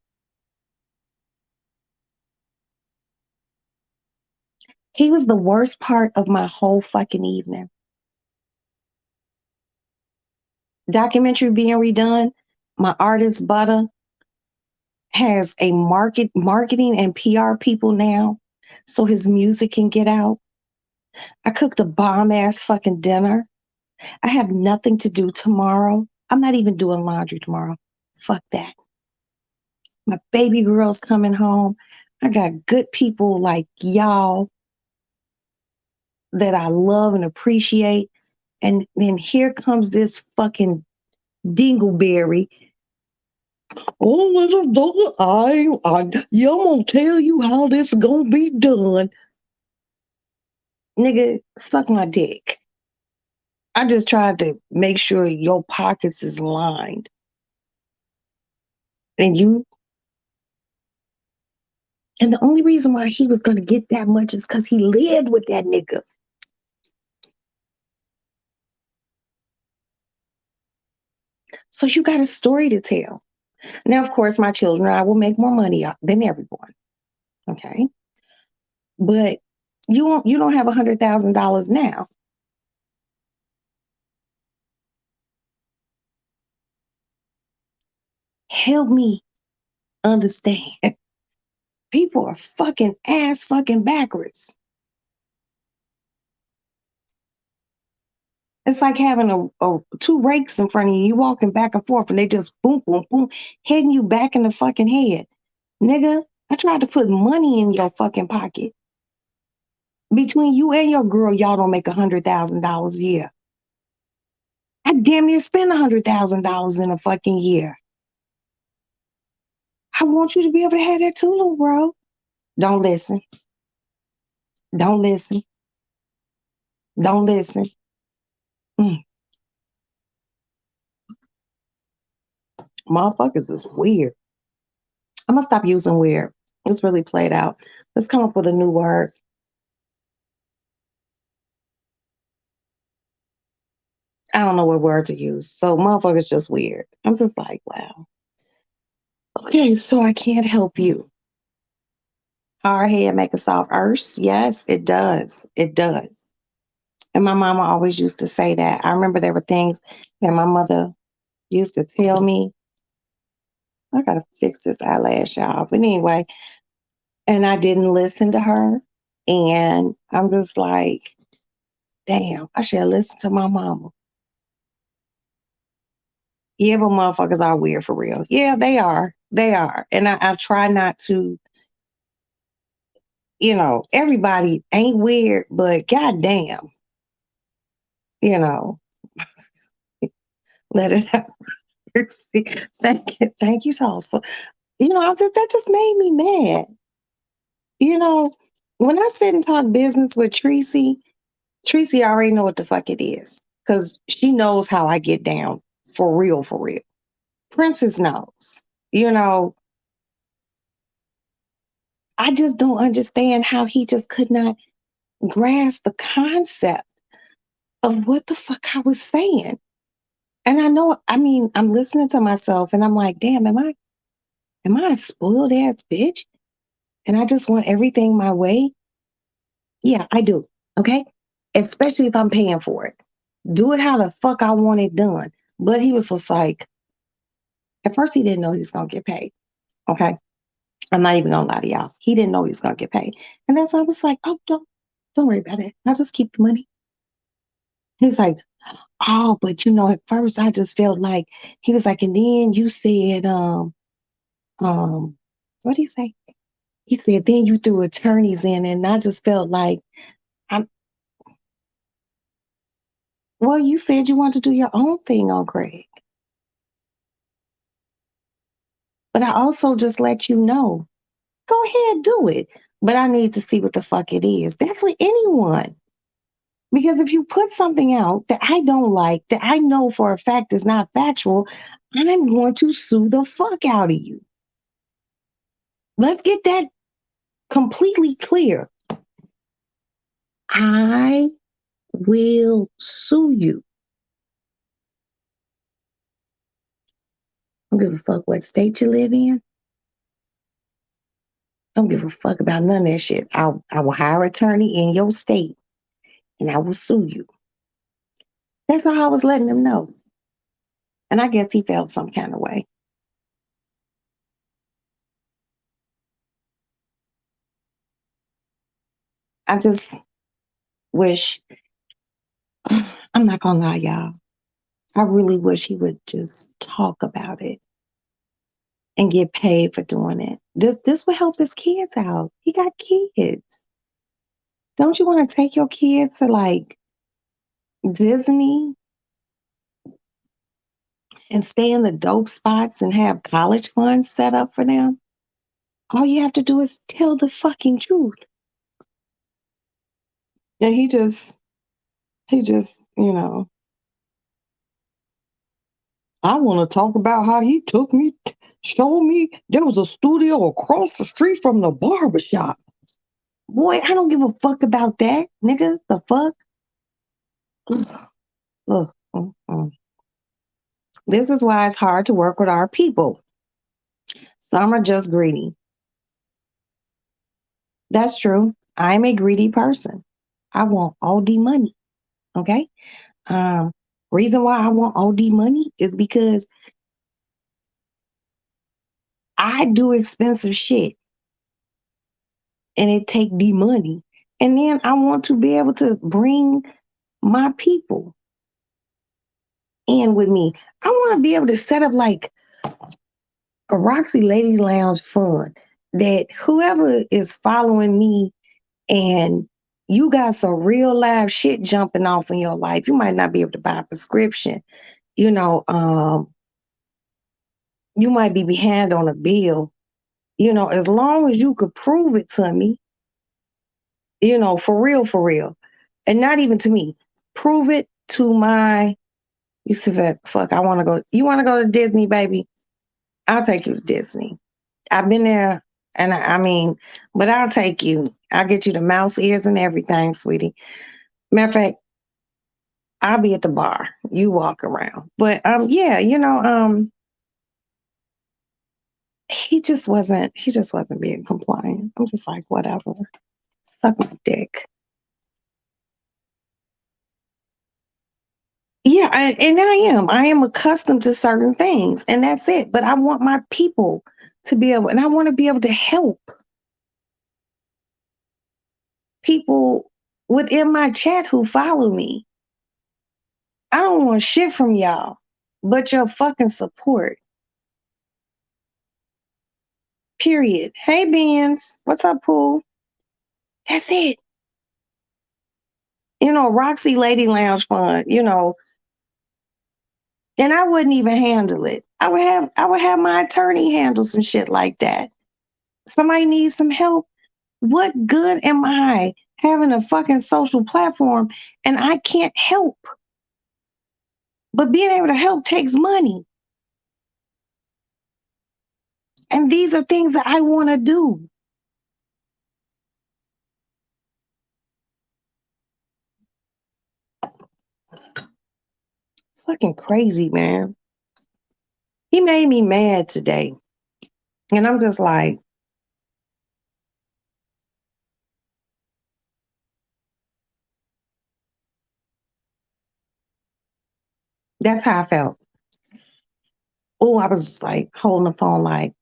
He was the worst part of my whole fucking evening. Documentary being redone. My artist Butter has a marketing and PR people now, so his music can get out. I cooked a bomb ass fucking dinner. I have nothing to do tomorrow. I'm not even doing laundry tomorrow. Fuck that. My baby girl's coming home. I got good people like y'all that I love and appreciate. And then here comes this fucking dingleberry. Oh, little dog, I'm gonna tell you how this is gonna be done. Nigga, suck my dick. I just tried to make sure your pockets is lined. And you and the only reason why he was gonna get that much is because he lived with that nigga. So you got a story to tell. Now, of course, my children, I will make more money than everyone. Okay. But you don't have $100,000 now. Help me understand. People are fucking ass fucking backwards. It's like having a two rakes in front of you. You walking back and forth, and they just boom, boom, boom, hitting you back in the fucking head, nigga. I tried to put money in your fucking pocket. Between you and your girl, y'all don't make $100,000 a year. I damn near spend $100,000 in a fucking year. I want you to be able to have that too, little bro. Don't listen. Don't listen. Don't listen. Mm. Motherfuckers is weird. I'm gonna stop using weird. It's really played out. Let's come up with a new word. I don't know what word to use. So motherfuckers just weird. I'm just like, wow. Okay, so I can't help you. Hard head make a soft earth. Yes, it does. It does. And my mama always used to say that. I remember there were things that my mother used to tell me. I gotta fix this eyelash, y'all. But anyway, and I didn't listen to her. And I'm just like, damn, I should have listened to my mama. Yeah, but motherfuckers are weird for real. Yeah, they are. They are. And I try not to, everybody ain't weird, but goddamn, you know, let it out. Thank you, Salsa. That just made me mad. You know, when I sit and talk business with Tracy already know what the fuck it is. Cause she knows how I get down for real, for real. Princess knows. You know, I just don't understand how he just could not grasp the concept of what the fuck I was saying. And I know, I mean, I'm listening to myself and I'm like, damn, am I a spoiled ass bitch? And I just want everything my way? Yeah, I do. Okay. Especially if I'm paying for it. Do it how the fuck I want it done. But he was just like, at first he didn't know he was gonna get paid. Okay. I'm not even gonna lie to y'all. He didn't know he was gonna get paid. And then so I was like, oh, don't worry about it. I'll just keep the money. He's like, oh, but at first I just felt like he was like, and then you said, um, what did he say? He said, then you threw attorneys in, and I just felt like I'm well, you said you wanted to do your own thing on Craig. But I also just let you know, go ahead, do it. But I need to see what the fuck it is. That's for anyone. Because if you put something out that I don't like, that I know for a fact is not factual, I'm going to sue the fuck out of you. Let's get that completely clear. I will sue you. I don't give a fuck what state you live in. I don't give a fuck about none of that shit. I will hire an attorney in your state and I will sue you. That's all I was letting him know. And I guess he felt some kind of way. I just wish, I'm not gonna lie, y'all. I really wish he would just talk about it and get paid for doing it. This would help his kids out. He got kids. Don't you want to take your kids to like Disney and stay in the dope spots and have college funds set up for them? All you have to do is tell the fucking truth. And he just, I want to talk about how he took me, showed me there was a studio across the street from the barbershop. Boy, I don't give a fuck about that, nigga. The fuck? Ugh, ugh, This is why it's hard to work with our people. Some are just greedy. That's true. I'm a greedy person. I want all the money. Okay. Um, Reason why I want all the money is because I do expensive shit and it take the money. And then I want to be able to bring my people in with me. I want to be able to set up like a Roxy Ladies Lounge fund that whoever is following me and you got some real live shit jumping off in your life. You might not be able to buy a prescription. You know, you might be behind on a bill. As long as you could prove it to me, for real, and not even to me, prove it to my. You said, "Fuck, I want to go." You want to go to Disney, baby? I'll take you to Disney. I've been there, and I mean, but I'll take you. I'll get you the mouse ears and everything, sweetie. Matter of fact, I'll be at the bar. You walk around. But yeah, he just wasn't being compliant. I'm just like, whatever. Suck my dick. Yeah, and I am. I am accustomed to certain things, and that's it. But I want my people to be able, and I want to be able to help people within my chat who follow me. I don't want shit from y'all, but your fucking support. Period. Hey, Benz. What's up, Pooh? That's it. Roxy Lady Lounge Fund, and I wouldn't even handle it. I would have my attorney handle some shit like that. Somebody needs some help. What good am I having a fucking social platform and I can't help? But being able to help takes money. And these are things that I want to do. Fucking crazy, man. He made me mad today. And I'm just like, that's how I felt. Oh, I was like holding the phone like,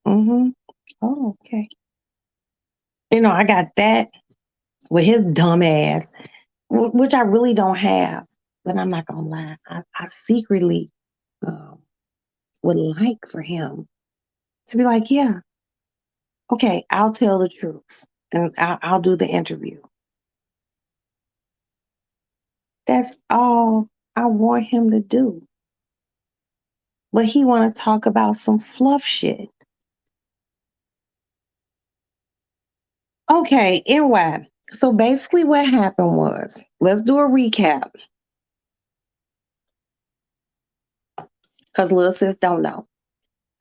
oh, okay. I got that with his dumb ass, which I really don't have. But I'm not gonna lie, I secretly um, would like for him to be like, yeah, okay, I'll tell the truth and I'll do the interview. That's all I want him to do. But he want to talk about some fluff shit. Okay, anyway. So basically what happened was, let's do a recap because little sis don't know.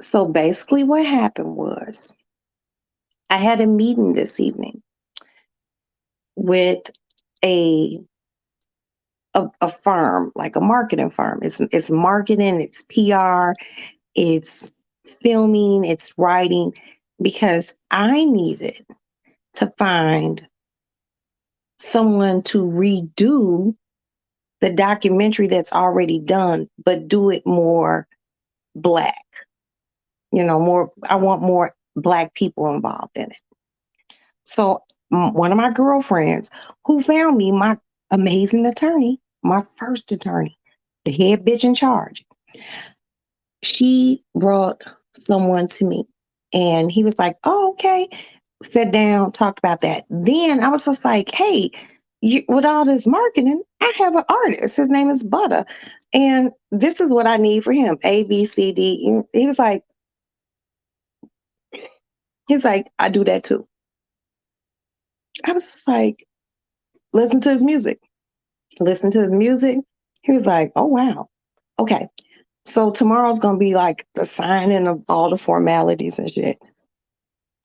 So basically what happened was I had a meeting this evening with a a firm, like a marketing firm. It's marketing, it's PR, it's filming, it's writing, because I needed to find someone to redo the documentary that's already done, but do it more black. More. I want more black people involved in it. So one of my girlfriends who found me my amazing attorney, my first attorney, the head bitch in charge, she brought someone to me and he was like, oh, okay. Sat down, talked about that. Then I was just like, hey, with all this marketing, I have an artist. His name is Butter. And this is what I need for him. A, B, C, D. He's like, I do that too. I was just like, Listen to his music. Listen to his music. He was like, oh, wow. Okay. So tomorrow's going to be like the signing of all the formalities and shit.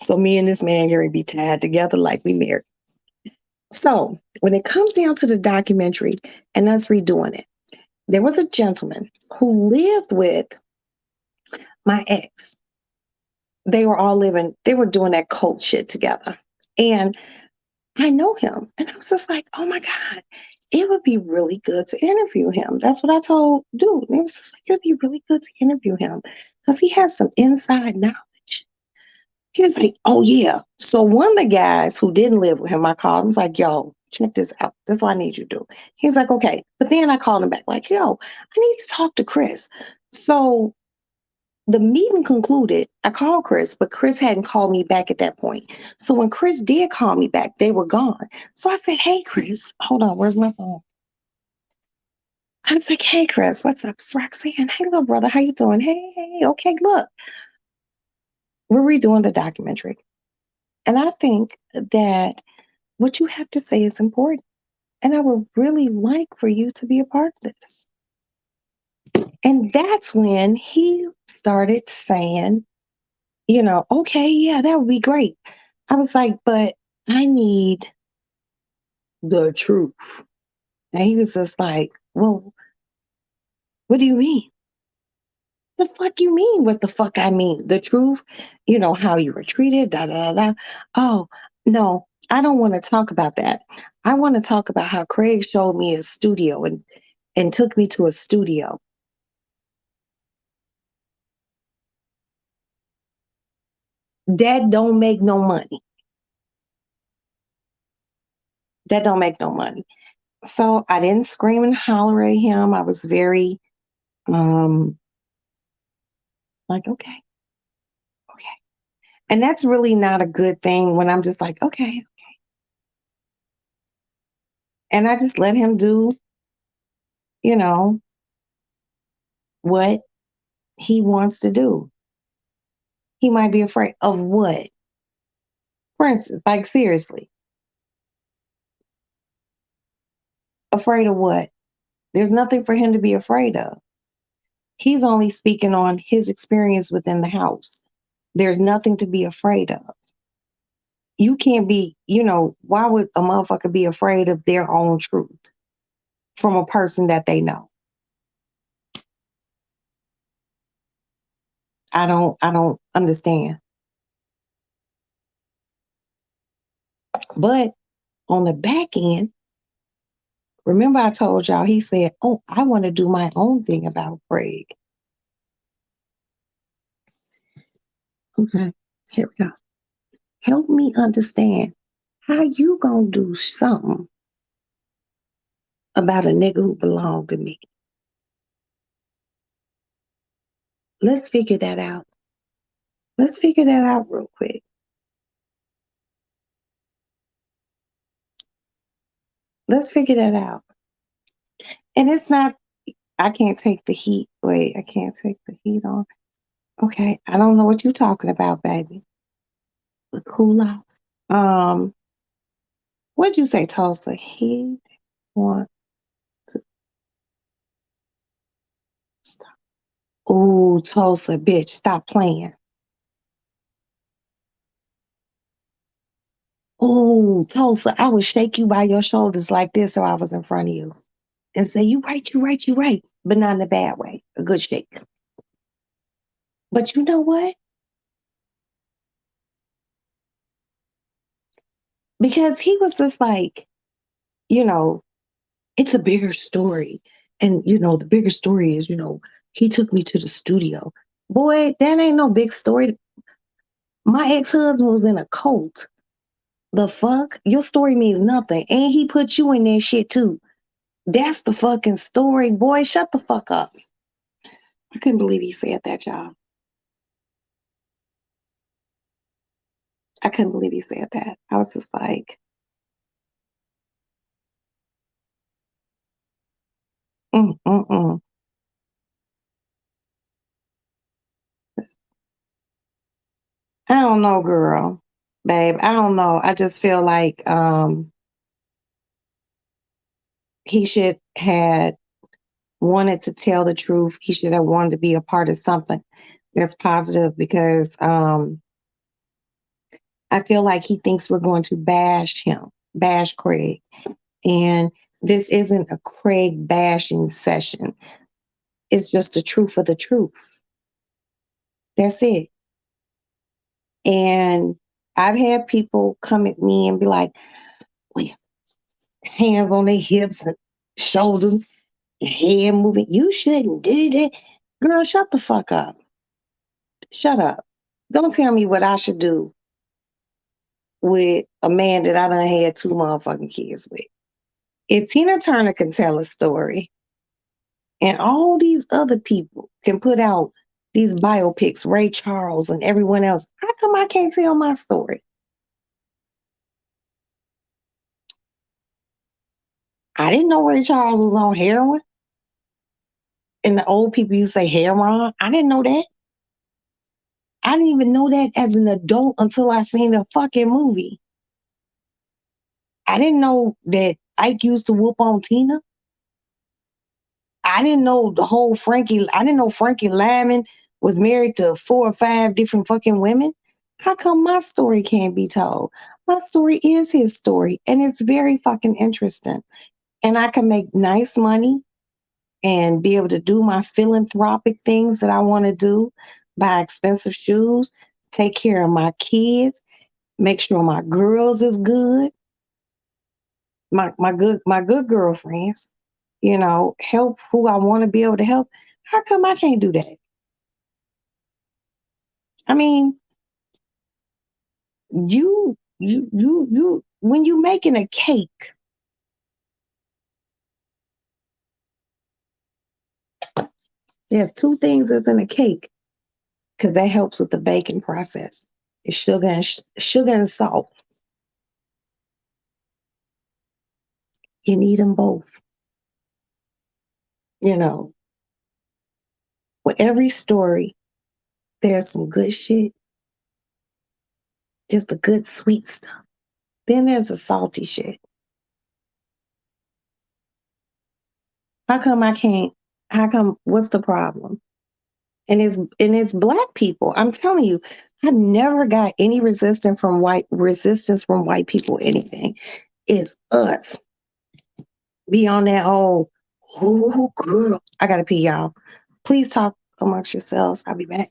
So me and this man going to be tied together like we married. So when it comes down to the documentary and us redoing it, there was a gentleman who lived with my ex. They were all living, they were doing that cult shit together. And I know him. And I was just like, oh my God, it would be really good to interview him. That's what I told dude. And it was just like, it would be really good to interview him because he has some inside knowledge. He was like, oh yeah. So one of the guys who didn't live with him, I called him, was like, yo, check this out. That's what I need you to do. He's like, okay. But then I called him back, like, yo, I need to talk to Chris. So the meeting concluded. I called Chris, but Chris hadn't called me back at that point. So when Chris did call me back, they were gone. So I said, hey, Chris, hold on, where's my phone? I was like, hey, Chris, what's up? It's Roxanne. Hey, little brother, how you doing? Hey, okay, look, we're redoing the documentary. And I think that what you have to say is important. And I would really like for you to be a part of this. And that's when he started saying, okay, yeah, that would be great. I was like, but I need the truth. And he was just like, well, what do you mean? The fuck you mean? What the fuck I mean? The truth, how you were treated, da da da da. Oh, no, I don't want to talk about that. I want to talk about how Craig showed me a studio and took me to a studio. That don't make no money. That don't make no money. So I didn't scream and holler at him. I was very um like, okay, okay. And that's really not a good thing when I'm just like, okay. And I just let him do, you know, what he wants to do. He might be afraid of what? For instance, like seriously, afraid of what? There's nothing for him to be afraid of. He's only speaking on his experience within the house. There's nothing to be afraid of. You can't be, why would a motherfucker be afraid of their own truth from a person that they know? I don't understand. But on the back end, remember I told y'all he said, oh, I want to do my own thing about Craig. Okay, here we go. Help me understand how you gonna do something about a nigga who belonged to me. Let's figure that out. Let's figure that out real quick. Let's figure that out. And it's not, I can't take the heat. Wait, I can't take the heat on. Okay, I don't know what you're talking about, baby. But cool off. Um, what'd you say, Tulsa? He want to stop. Oh, Tulsa, bitch, stop playing. Oh, Tulsa, I would shake you by your shoulders like this so I was in front of you and say, you right, you right, you right, but not in a bad way, a good shake. But you know what? Because he was just like, you know, it's a bigger story. And, the bigger story is, he took me to the studio. Boy, that ain't no big story. My ex husband was in a cult. The fuck? Your story means nothing. And he put you in that shit too. That's the fucking story. Boy, shut the fuck up. I couldn't believe he said that, y'all. I couldn't believe he said that. I was just like, mm, mm, mm. I don't know, girl, babe. I don't know. I just feel like He should had wanted to tell the truth. He should have wanted to be a part of something that's positive because I feel like he thinks we're going to bash him, bash Craig. And this isn't a Craig bashing session. It's just the truth of the truth. That's it. And I've had people come at me and be like, with hands on their hips and shoulders, and head moving. You shouldn't do that. Girl, shut the fuck up. Shut up. Don't tell me what I should do with a man that I done had two motherfucking kids with. If Tina Turner can tell a story and all these other people can put out these biopics, Ray Charles and everyone else, how come I can't tell my story? I didn't know Ray Charles was on heroin. And the old people used to say heroin. I didn't know that. I didn't even know that as an adult until I seen the fucking movie. I didn't know that Ike used to whoop on Tina. I didn't know the whole Frankie. I didn't know Frankie Lyman was married to four or five different fucking women. How come my story can't be told? My story is his story, and it's very fucking interesting. And I can make nice money and be able to do my philanthropic things that I want to do, buy expensive shoes, take care of my kids, make sure my girls is good, my good girlfriends, help who I want to be able to help. How come I can't do that? I mean, you when you making a cake, there's two things that's in a cake because that helps with the baking process. It's sugar and salt. You need them both. You know, with every story, there's some good shit, just the good sweet stuff. Then there's the salty shit. How come I can't? How come? What's the problem? And it's black people. I'm telling you, I never got any resistance from white people. Anything. It's us. Beyond that whole, oh girl, I gotta pee, y'all. Please talk amongst yourselves. I'll be back.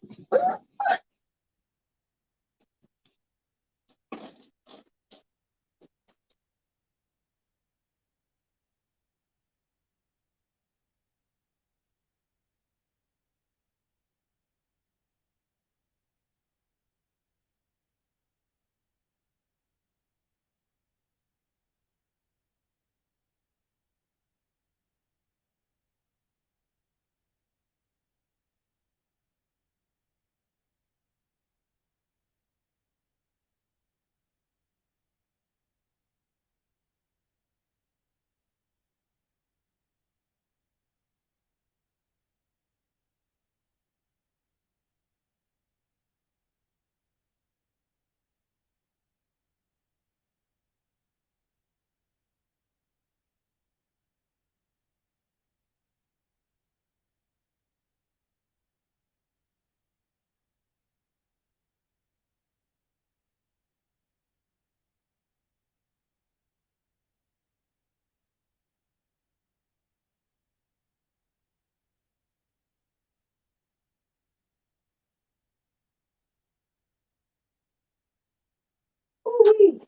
Ooh-wee.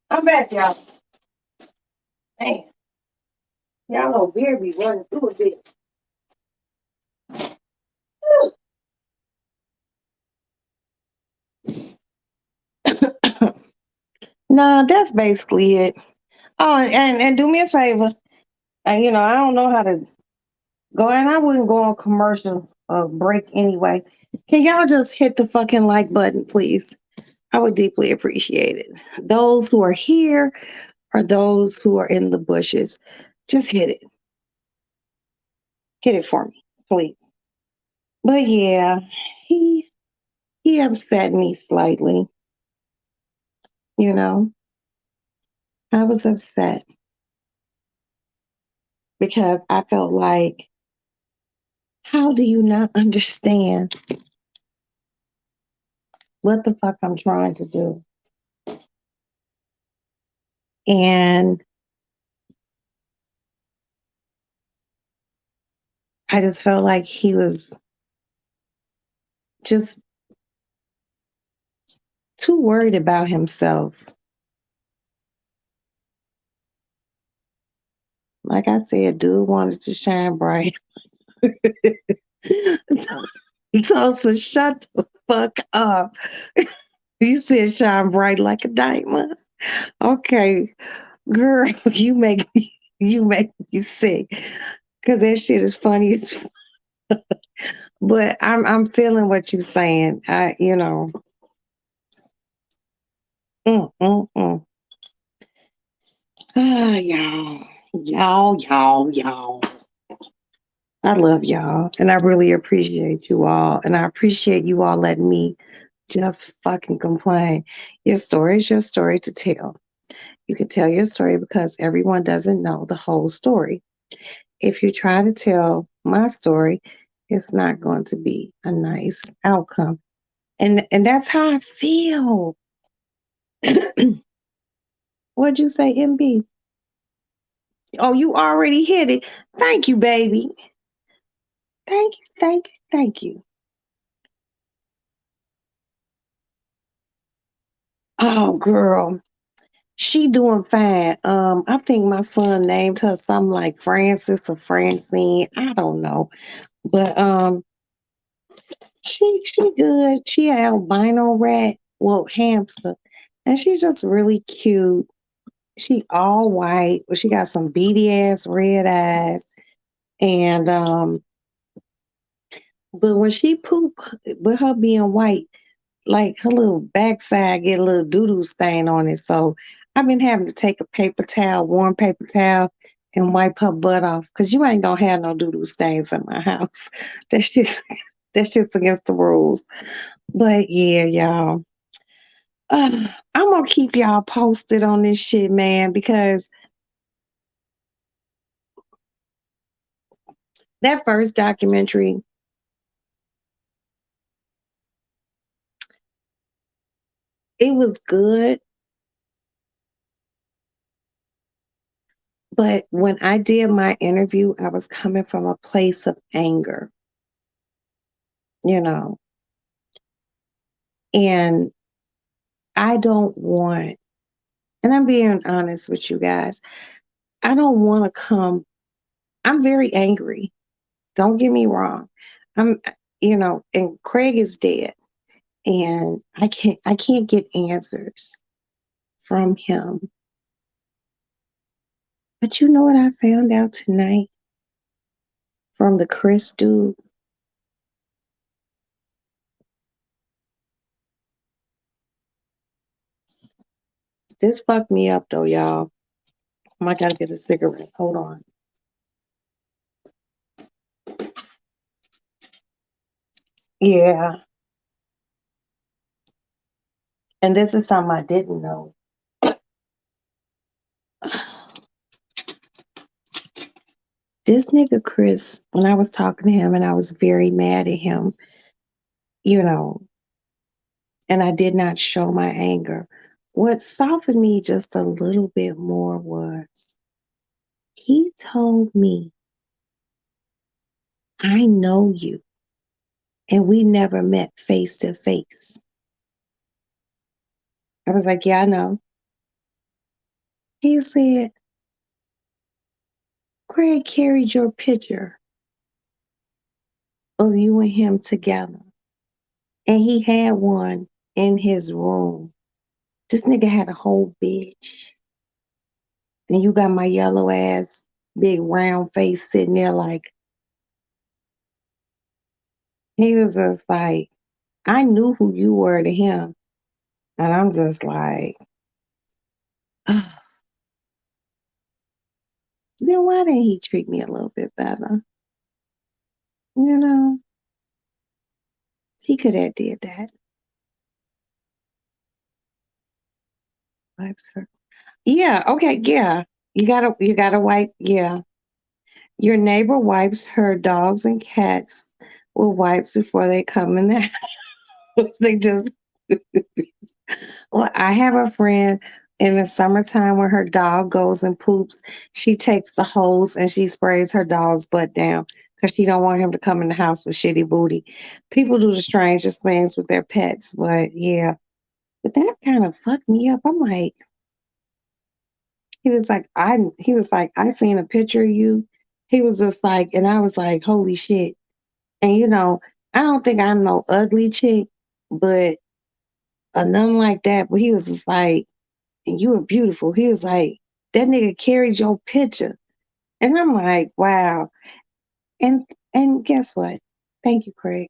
I'm back, y'all. Man, y'all know beer be running through a bit. Nah, that's basically it. Oh, and do me a favor. And I don't know how to go, and I wouldn't go on commercial break anyway. Can y'all just hit the fucking like button, please? I would deeply appreciate it. Those who are here or those who are in the bushes, just hit it. Hit it for me, please. But yeah, he upset me slightly. You know, I was upset. because I felt like, how do you not understand what the fuck I'm trying to do? And I just felt like he was just too worried about himself. Like I said, dude wanted to shine bright. So shut the fuck up. You said shine bright like a diamond. Okay, girl, you make me sick. Cause that shit is funny. But I'm feeling what you're saying. Mm. Ah, y'all. I love y'all, and I really appreciate you all, and I appreciate you all letting me just fucking complain. Your story is your story to tell. You can tell your story because everyone doesn't know the whole story. If you try to tell my story, it's not going to be a nice outcome. And that's how I feel. What'd you say, MB? Oh, you already hit it. Thank you, baby. Thank you. Oh, girl. She doing fine. I think my son named her something like Francis or Francine. I don't know. But she good. She an albino rat, well, hamster. And she's just really cute. She all white, but she got some beady ass red eyes. And but when she poop, with her being white, like her little backside get a little doo-doo stain on it. So I've been having to take a paper towel, warm paper towel, and wipe her butt off. Cause you ain't gonna have no doo-doo stains in my house. That shit's that shit's against the rules. But yeah, y'all. I'm gonna keep y'all posted on this shit, man, because that first documentary, it was good, but when I did my interview, I was coming from a place of anger, you know, and I don't want, and I'm being honest with you guys, I don't want to come, I'm very angry. Don't get me wrong. I'm, and Craig is dead, and I can't get answers from him. But you know what I found out tonight from the Chris dude? This fucked me up though, y'all. I gotta get a cigarette. Hold on. Yeah. And this is something I didn't know. This nigga Chris, when I was talking to him and I was very mad at him, you know, and I did not show my anger. What softened me just a little bit more was he told me, I know you, and we never met face to face. I was like, yeah, I know. He said, Craig carried your picture of you and him together, and he had one in his room. This nigga had a whole bitch, and you got my yellow ass, big round face sitting there like, he was just like, I knew who you were to him. And I'm just like, then why didn't he treat me a little bit better? You know, he could have did that. Yeah, okay, yeah. You gotta wipe, yeah. Your neighbor wipes her dogs and cats with wipes before they come in the house. They just well, I have a friend in the summertime when her dog goes and poops, she takes the hose and she sprays her dog's butt down because she don't want him to come in the house with shitty booty. People do the strangest things with their pets, but yeah. But that kind of fucked me up. I'm like, he was like, I seen a picture of you. He was just like, and I was like, holy shit. And I don't think I'm no ugly chick, but nothing like that. But he was just like, and you were beautiful. He was like, that nigga carried your picture. And I'm like, wow. And and guess what? Thank you, Craig.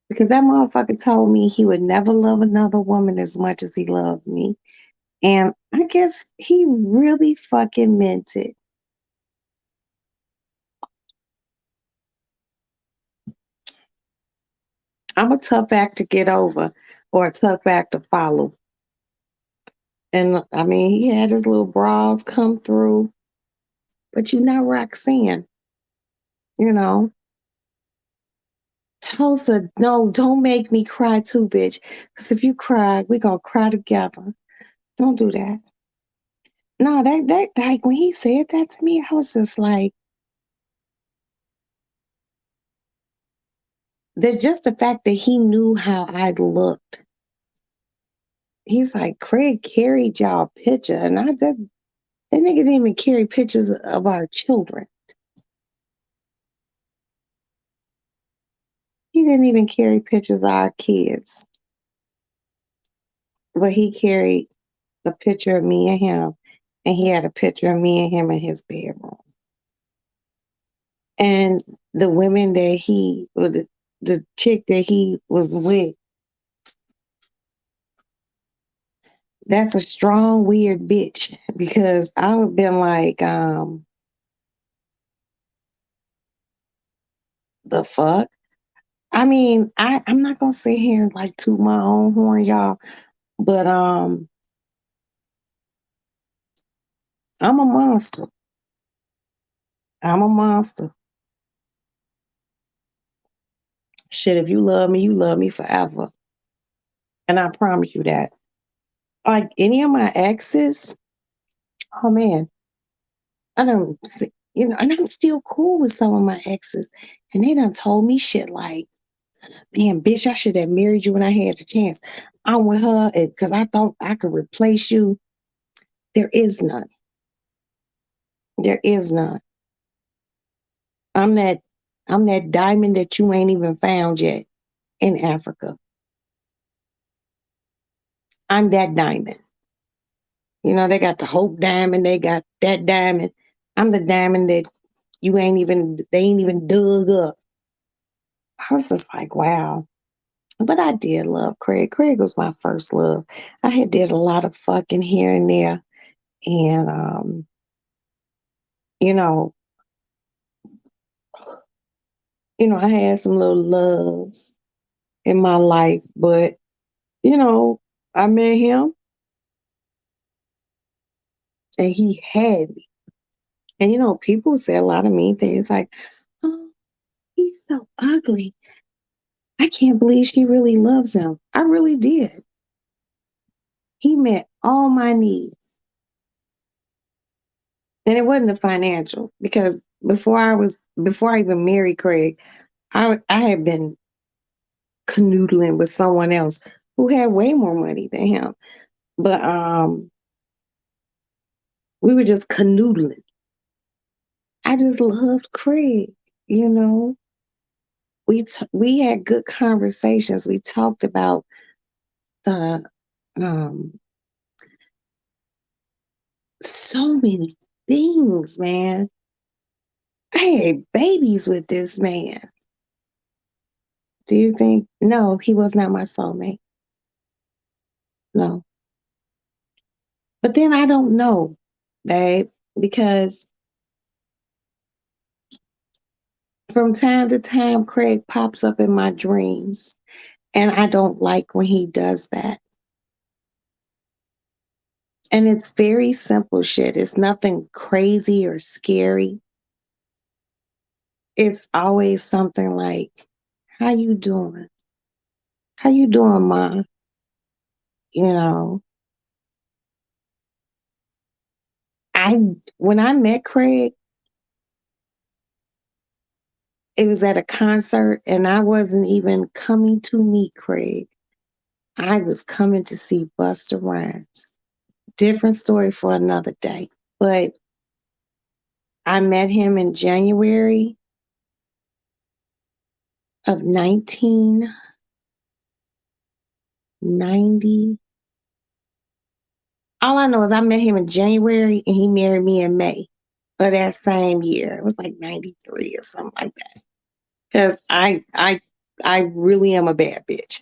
Because that motherfucker told me he would never love another woman as much as he loved me. And I guess he really fucking meant it. I'm a tough act to get over or a tough act to follow. And I mean, he had his little bras come through, but you're not Roxanne, you know. Tulsa, no, don't make me cry too, bitch. Because if you cry, we gonna cry together. Don't do that. No, that like when he said that to me, I was just like, there's just the fact that he knew how I looked. He's like, Craig carried y'all picture, and that nigga didn't even carry pictures of our children. He didn't even carry pictures of our kids, but he carried a picture of me and him, and he had a picture of me and him in his bedroom. And the women that or the chick that he was with, that's a strong, weird bitch. Because I would have been like, the fuck? I mean, I'm not gonna sit here and like toot my own horn, y'all, but I'm a monster. I'm a monster. Shit, if you love me forever. And I promise you that. Like any of my exes, oh man, I don't see, and I'm still cool with some of my exes. And they done told me shit like, man, bitch, I should have married you when I had the chance. I'm with her because I thought I could replace you. There is none. There is none. I'm that I'm that diamond that you ain't even found yet in Africa. I'm that diamond. They got the Hope diamond, they got that diamond. I'm the diamond that they ain't even dug up. I was just like, wow. But I did love Craig. Craig was my first love. I had did a lot of fucking here and there. And you know, I had some little loves in my life, but you know, I met him and he had me. And people say a lot of mean things like, oh, he's so ugly. I can't believe she really loves him. I really did. He met all my needs. And it wasn't the financial because before I even married Craig, I had been canoodling with someone else who had way more money than him. But we were just canoodling. I just loved Craig, you know. We had good conversations. We talked about the um so many things, man. I had babies with this man. Do you think? No, he was not my soulmate. No. But then I don't know, babe, because from time to time, Craig pops up in my dreams, and I don't like when he does that. And it's very simple shit. It's nothing crazy or scary. it's always something like, how you doing? How you doing, Ma? You know, I when I met Craig, it was at a concert and I wasn't even coming to meet Craig. I was coming to see Busta Rhymes. Different story for another day. But I met him in January of 1990. All I know is I met him in January and he married me in May of that same year. It was like 93 or something like that. Because I really am a bad bitch.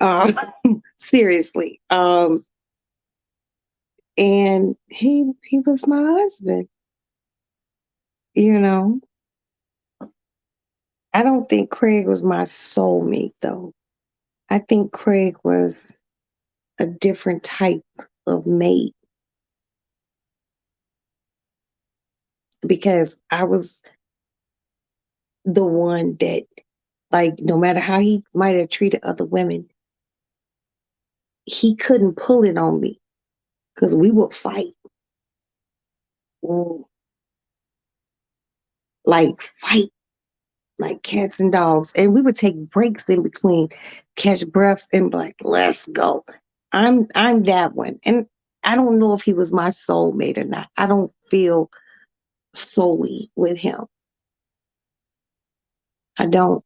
um, seriously. And he was my husband, you know. I don't think Craig was my soulmate though. I think Craig was a different type of mate because I was the one that, like, no matter how he might have treated other women, he couldn't pull it on me because we would fight. Mm, like fight like cats and dogs. And we would take breaks in between, catch breaths and be like, let's go. I'm that one. And I don't know if he was my soulmate or not. I don't feel solely with him. I don't.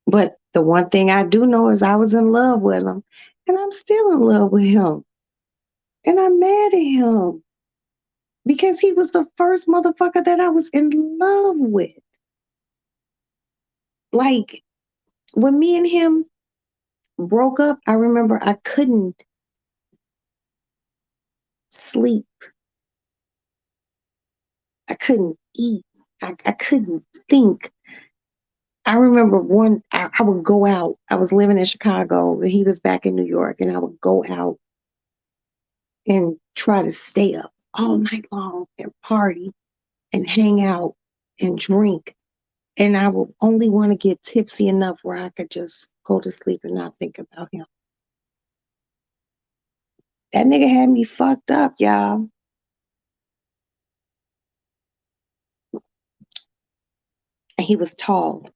But the one thing I do know is I was in love with him. And I'm still in love with him. And I'm mad at him because he was the first motherfucker that I was in love with. Like when me and him broke up, I remember I couldn't sleep. I couldn't eat. I couldn't think. I remember I would go out. I was living in Chicago and he was back in New York, and I would go out and try to stay up all night long and party and hang out and drink. And I would only want to get tipsy enough where I could just go to sleep and not think about him. That nigga had me fucked up, y'all. And he was tall.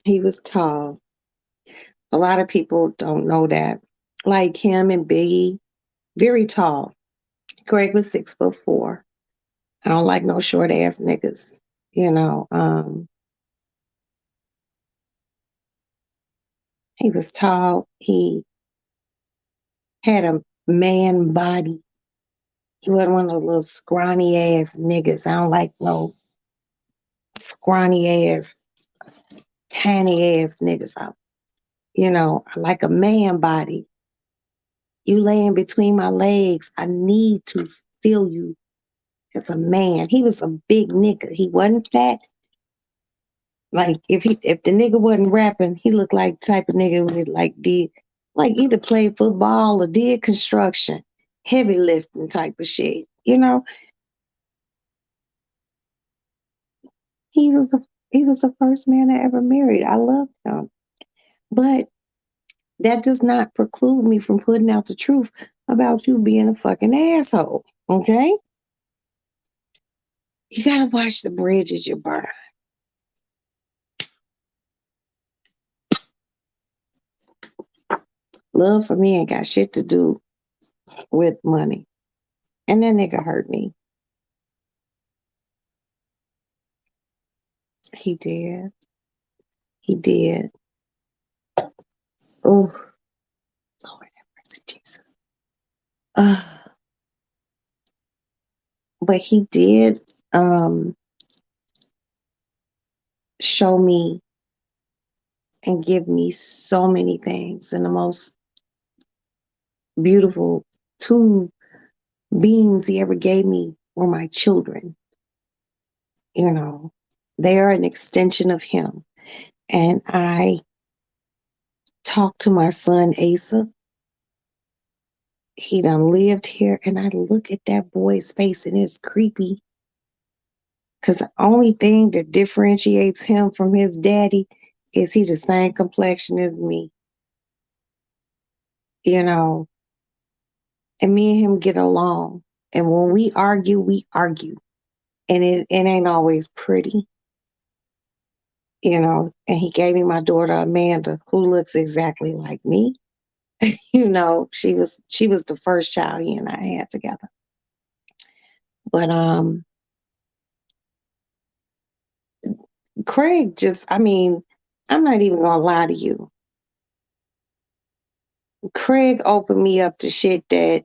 He was tall. A lot of people don't know that. Like him and Biggie, very tall. Greg was 6'4". I don't like no short ass niggas. You know, he was tall. He had a man body. He wasn't one of those little scrawny ass niggas. I don't like no scrawny ass, tiny ass niggas. I like a man body. You laying between my legs. I need to feel you as a man. He was a big nigga. He wasn't fat. Like if the nigga wasn't rapping, he looked like the type of nigga who like did like either played football or did construction, heavy lifting type of shit. He was the he was the first man I ever married. I loved him. But that does not preclude me from putting out the truth about you being a fucking asshole. Okay? You gotta watch the bridges you burn. Love for me ain't got shit to do with money. And that nigga hurt me. He did. He did. Oh, Lord have mercy, Jesus. Uh, but he did show me and give me so many things. And the most beautiful two beings he ever gave me were my children. You know, they are an extension of him. And I talk to my son Asa He done lived here, and I look at that boy's face, and it's creepy. Cause the only thing that differentiates him from his daddy is he the same complexion as me, you know, and me and him get along. And when we argue, we argue. And it ain't always pretty, you know. And he gave me my daughter Amanda, who looks exactly like me. You know, she was the first child he and I had together. But Craig just, I mean, I'm not even gonna lie to you. Craig opened me up to shit that,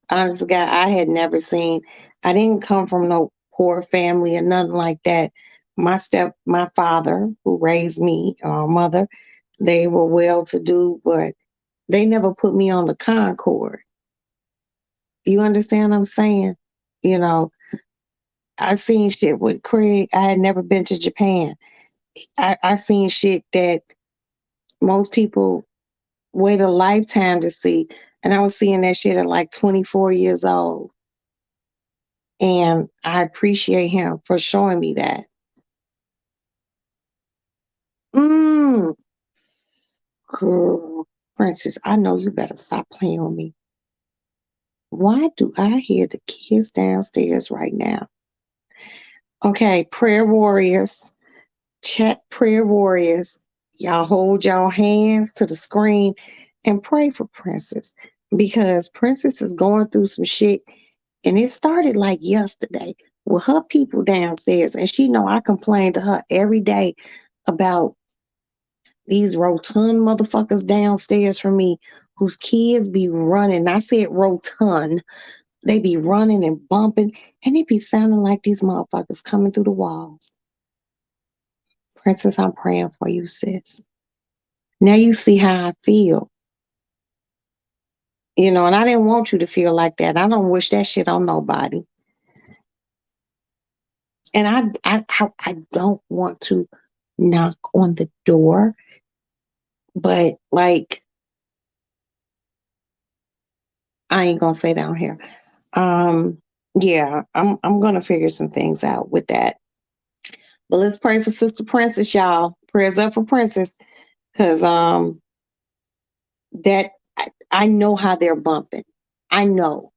honest to God, I had never seen. I didn't come from no poor family or nothing like that. My father, who raised me, mother, they were well to do, but they never put me on the Concord. You understand what I'm saying? You know, I seen shit with Craig. I had never been to Japan. I seen shit that most people wait a lifetime to see. And I was seeing that shit at like 24 years old. And I appreciate him for showing me that. Mm, girl, Princess, I know you better stop playing with me. Why do I hear the kids downstairs right now? Okay, prayer warriors, chat prayer warriors. Y'all hold y'all hands to the screen and pray for Princess because Princess is going through some shit. And it started like yesterday with her people downstairs. And she know I complain to her every day about these rotund motherfuckers downstairs from me whose kids be running. I said rotund. They be running and bumping, and it be sounding like these motherfuckers coming through the walls. Princess, I'm praying for you, sis. Now you see how I feel. You know, and I didn't want you to feel like that. I don't wish that shit on nobody. And I don't want to knock on the door, but like I ain't gonna say down here. Um, yeah, I'm gonna figure some things out with that. But let's pray for Sister Princess, y'all. Prayers up for Princess, cause that I know how they're bumping. I know,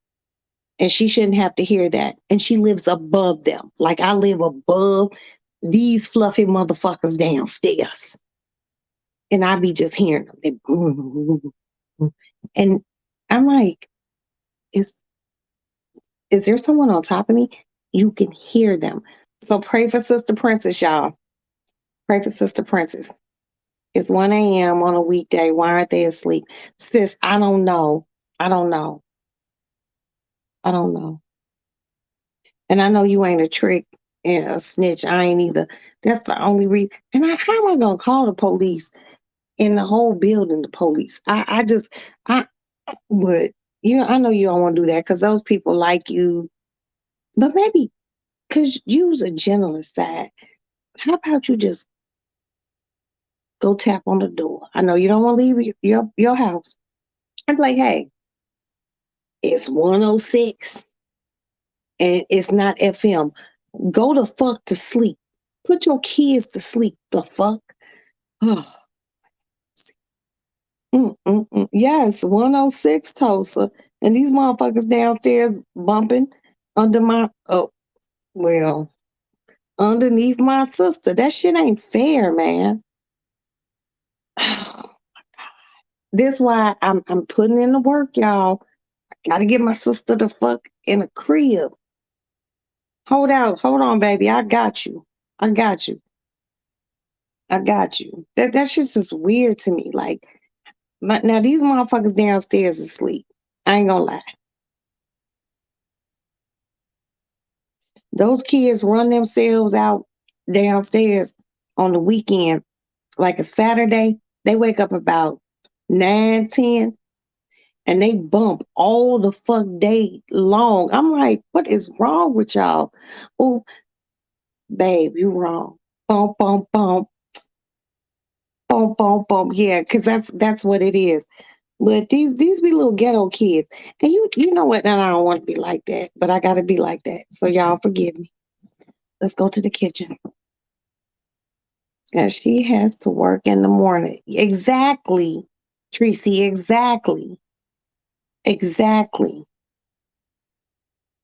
and she shouldn't have to hear that. And she lives above them, like I live above these fluffy motherfuckers downstairs, and I be just hearing them. And I'm like, is is there someone on top of me? You can hear them. So pray for Sister Princess, y'all. Pray for Sister Princess. It's 1 a.m. on a weekday. Why aren't they asleep? Sis, I don't know. I don't know. I don't know. And I know you ain't a trick and a snitch. I ain't either. That's the only reason. And how am I gonna call the police in the whole building? The police. I just I would. You know, I know you don't want to do that because those people like you. But maybe because you's a gentlest side. How about you just go tap on the door? I know you don't want to leave your house. I'm like, hey, it's 106 and it's not FM. Go the fuck to sleep. Put your kids to sleep. The fuck? Oh, yes, 106 Tulsa. And these motherfuckers downstairs bumping under my, oh, well, underneath my sister. That shit ain't fair, man. This why I'm putting in the work, y'all. Gotta get my sister the fuck in a crib. Hold out, hold on, baby. I got you. I got you. I got you. That shit's just weird to me. Like now these motherfuckers downstairs asleep. I ain't gonna lie. Those kids run themselves out downstairs on the weekend, like a Saturday. They wake up about 9, 10, and they bump all the fuck day long. I'm like, what is wrong with y'all? Oh, babe, you wrong. Bump, bump, bump, bump, bump, bump. Yeah, because that's what it is. But these be little ghetto kids. And you know what? And I don't want to be like that, but I gotta be like that. So y'all forgive me. Let's go to the kitchen. And she has to work in the morning. Exactly. Tracy, exactly. Exactly.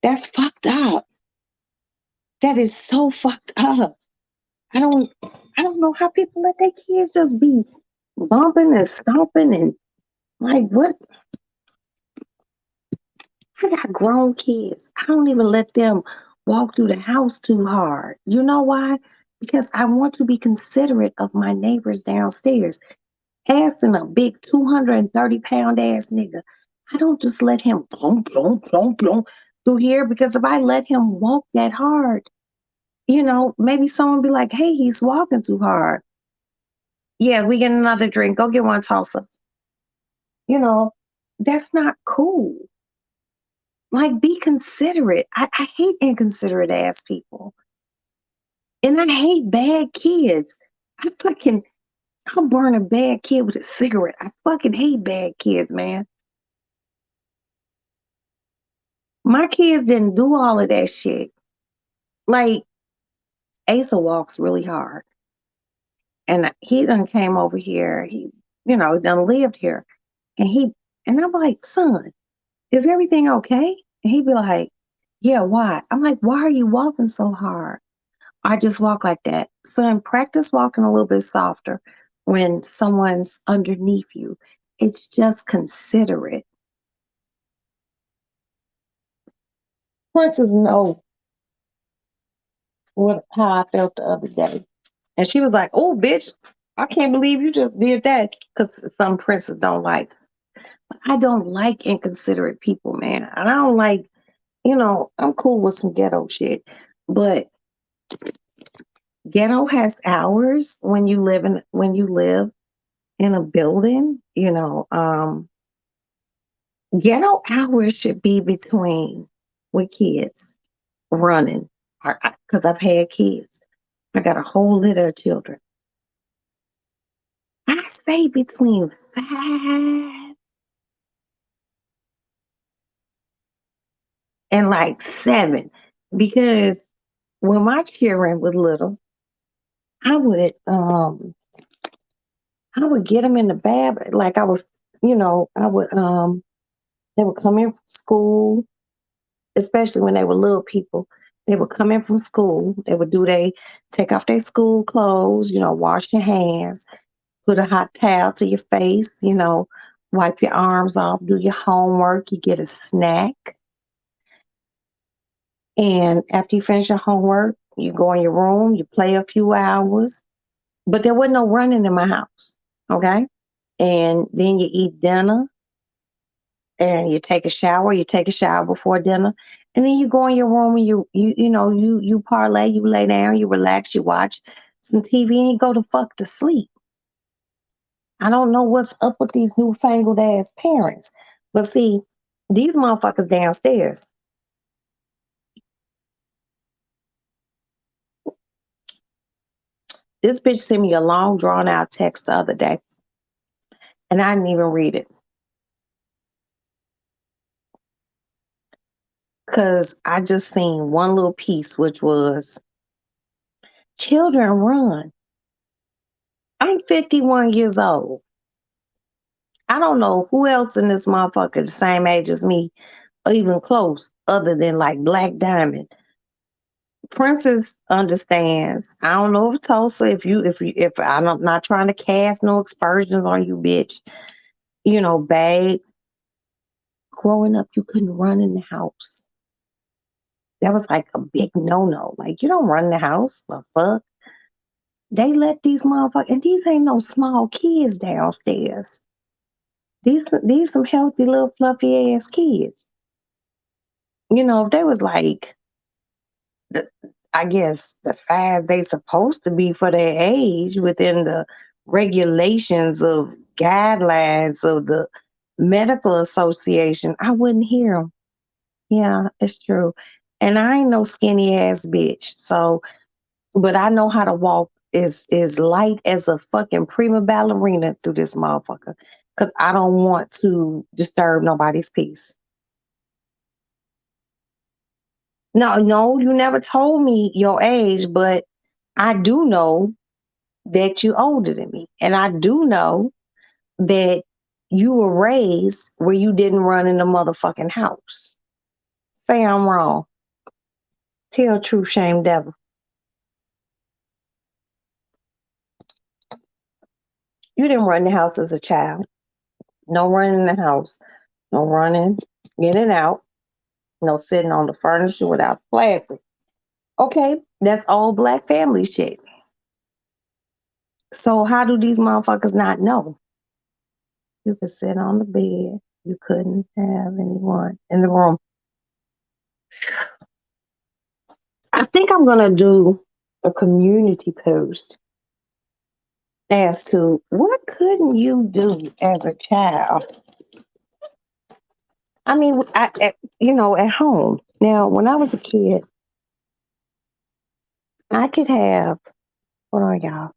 That's fucked up. That is so fucked up. I don't I don't know how people let their kids just be bumping and stomping and like what. I got grown kids. I don't even let them walk through the house too hard. You know why? Because I want to be considerate of my neighbors downstairs. Asking a big 230-pound ass nigga. I don't just let him plump, plump, plump, plump through here because if I let him walk that hard, maybe someone be like, hey, he's walking too hard. Yeah, we get another drink. Go get one Tulsa. You know, that's not cool. Like, be considerate. I hate inconsiderate ass people. And I hate bad kids. I'll burn a bad kid with a cigarette. I fucking hate bad kids, man. My kids didn't do all of that shit. Like, Asa walks really hard. And he done came over here. He done lived here. And I'm like, son, is everything okay? And he'd be like, yeah, why? I'm like, why are you walking so hard? I just walk like that. Son, practice walking a little bit softer when someone's underneath you. It's just considerate. Princess know how I felt the other day. And she was like, oh, bitch, I can't believe you just did that. Because some princes don't like. I don't like inconsiderate people, man. And I don't like, I'm cool with some ghetto shit. But ghetto has hours when you live in a building, ghetto hours should be between with kids running. Because I've had kids. I got a whole litter of children. I say between 5 and 7 because when my children was little, I would um I would get them in the bath like I would they would come in from school, especially when they were little people. They would come in from school. They would take off their school clothes, wash your hands, put a hot towel to your face, wipe your arms off, do your homework, you get a snack. And after you finish your homework, you go in your room, you play a few hours. But there wasn't no running in my house. Okay. And then you eat dinner and you take a shower. You take a shower before dinner. And then you go in your room and you parlay, you lay down, you relax, you watch some TV and you go to fuck to sleep. I don't know what's up with these newfangled ass parents. But see, these motherfuckers downstairs, this bitch sent me a long drawn out text the other day and I didn't even read it because I just seen one little piece, which was children run. I'm 51 years old. I don't know who else in this motherfucker the same age as me or even close other than like Black Diamond. Princess understands. I don't know if Tulsa, if I'm not trying to cast no aspersions on you, bitch. Babe, growing up, you couldn't run in the house. That was like a big no. Like, you don't run the house. The fuck? They let these motherfuckers, and these ain't no small kids downstairs. These some healthy little fluffy ass kids. If they was like, the, I guess the size they supposed to be for their age within the regulations of guidelines of the medical association, I wouldn't hear them. Yeah, it's true. And I ain't no skinny ass bitch. So, but I know how to walk is light as a fucking prima ballerina through this motherfucker. because I don't want to disturb nobody's peace. No, no, you never told me your age, but I do know that you older than me. And I do know that you were raised where you didn't run in the motherfucking house. Say I'm wrong. Tell truth, shame devil. You didn't run the house as a child. No running in the house. No running in and out. No sitting on the furniture without plastic. Okay, that's all black family shit. So how do these motherfuckers not know? You could sit on the bed. You couldn't have anyone in the room. I think I'm gonna do a community post as to what couldn't you do as a child. I mean, at home. Now, when I was a kid, I could have. Hold on, y'all.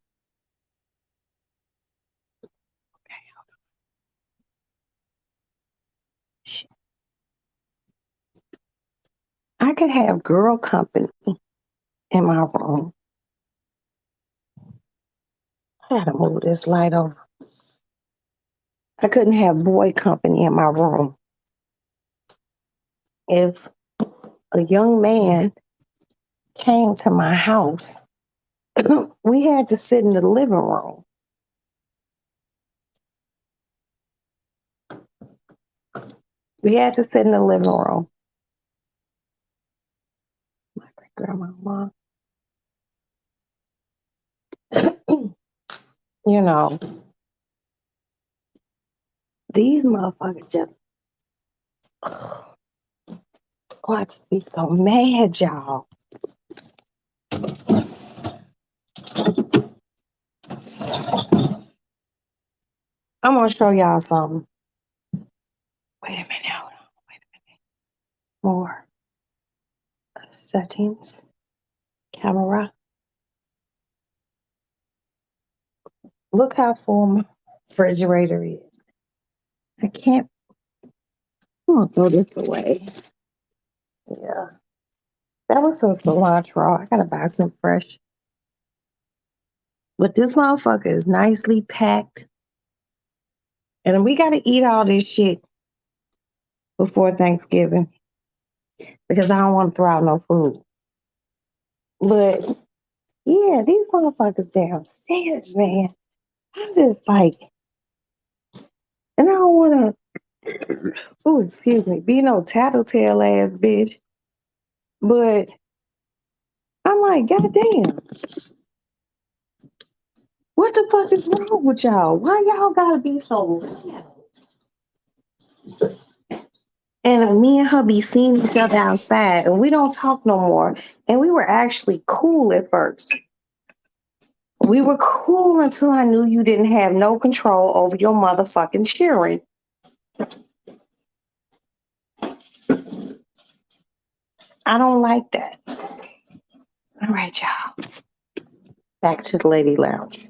I could have girl company in my room. I gotta move this light over. I couldn't have boy company in my room. If a young man came to my house, we had to sit in the living room. We had to sit in the living room. My great grandma, you know, these motherfuckers just, oh, I just be so mad, y'all. I'm gonna show y'all something. Wait a minute, hold on. Wait a minute. More settings, camera. Look how full my refrigerator is. I can't. I'm gonna throw this away. Yeah, that was some cilantro. I gotta buy some fresh. But this motherfucker is nicely packed, and we gotta eat all this shit before Thanksgiving because I don't want to throw out no food. But yeah, these motherfuckers downstairs, man. I'm just like, and I don't want to. Oh, excuse me, be no tattletale ass bitch. But I'm like, goddamn, what the fuck is wrong with y'all? Why y'all gotta be so loud? And me and her be seeing each other outside, and we don't talk no more. And we were actually cool at first. We were cool until I knew you didn't have no control over your motherfucking cheering. I don't like that. All right, y'all. Back to the lady lounge.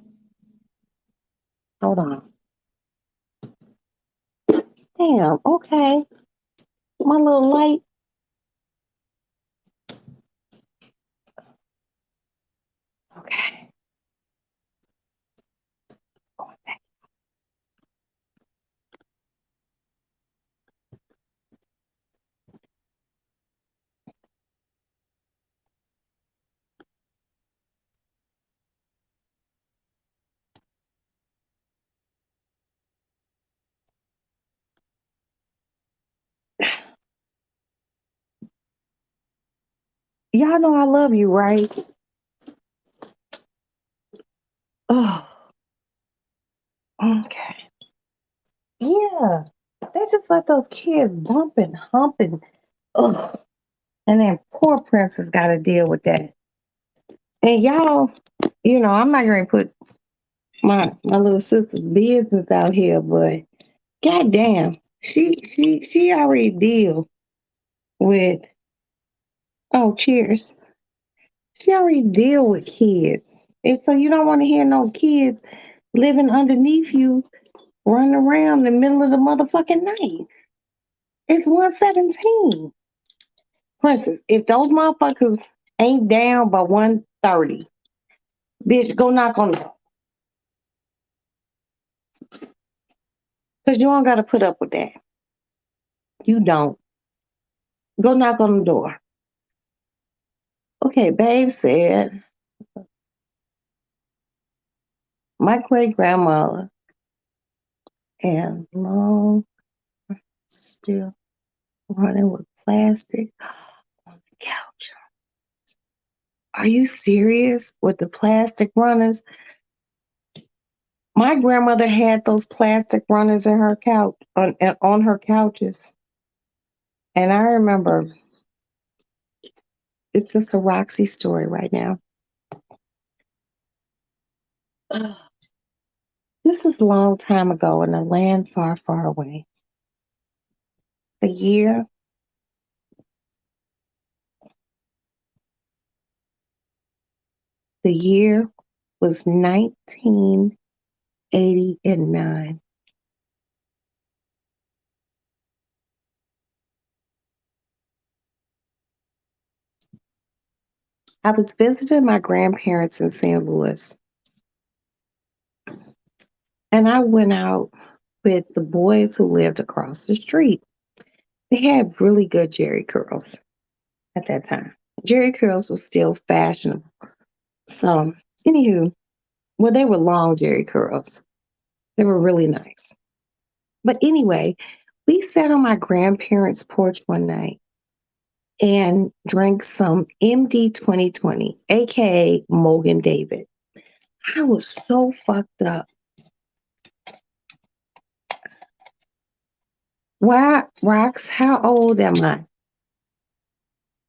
Hold on. Damn, okay. My little light. Okay. Going back. Y'all know I love you, right? Oh, okay. Yeah. They just let those kids bump and hump and ugh. And then poor Princess got to deal with that. And y'all, I'm not gonna put my little sister's business out here, but goddamn, she already deal with cheers. She already deal with kids. And so you don't want to hear no kids living underneath you running around in the middle of the motherfucking night. It's 117. Princess, if those motherfuckers ain't down by 1:30, bitch, go knock on the door. Because you don't got to put up with that. You don't. Go knock on the door. Okay, babe said, my great grandmother and long still running with plastic on the couch. Are you serious with the plastic runners? My grandmother had those plastic runners in her couch on her couches. And I remember it's just a Roxy story right now. This is a long time ago in a land far, far away. The year the year was 1989. I was visiting my grandparents in St. Louis, and I went out with the boys who lived across the street. They had really good Jerry curls at that time. Jerry curls was still fashionable. So, anywho, well, they were long Jerry curls. They were really nice. But anyway, we sat on my grandparents' porch one night and drank some MD 2020, aka Mogan David. I was so fucked up. Why, Rox, how old am I?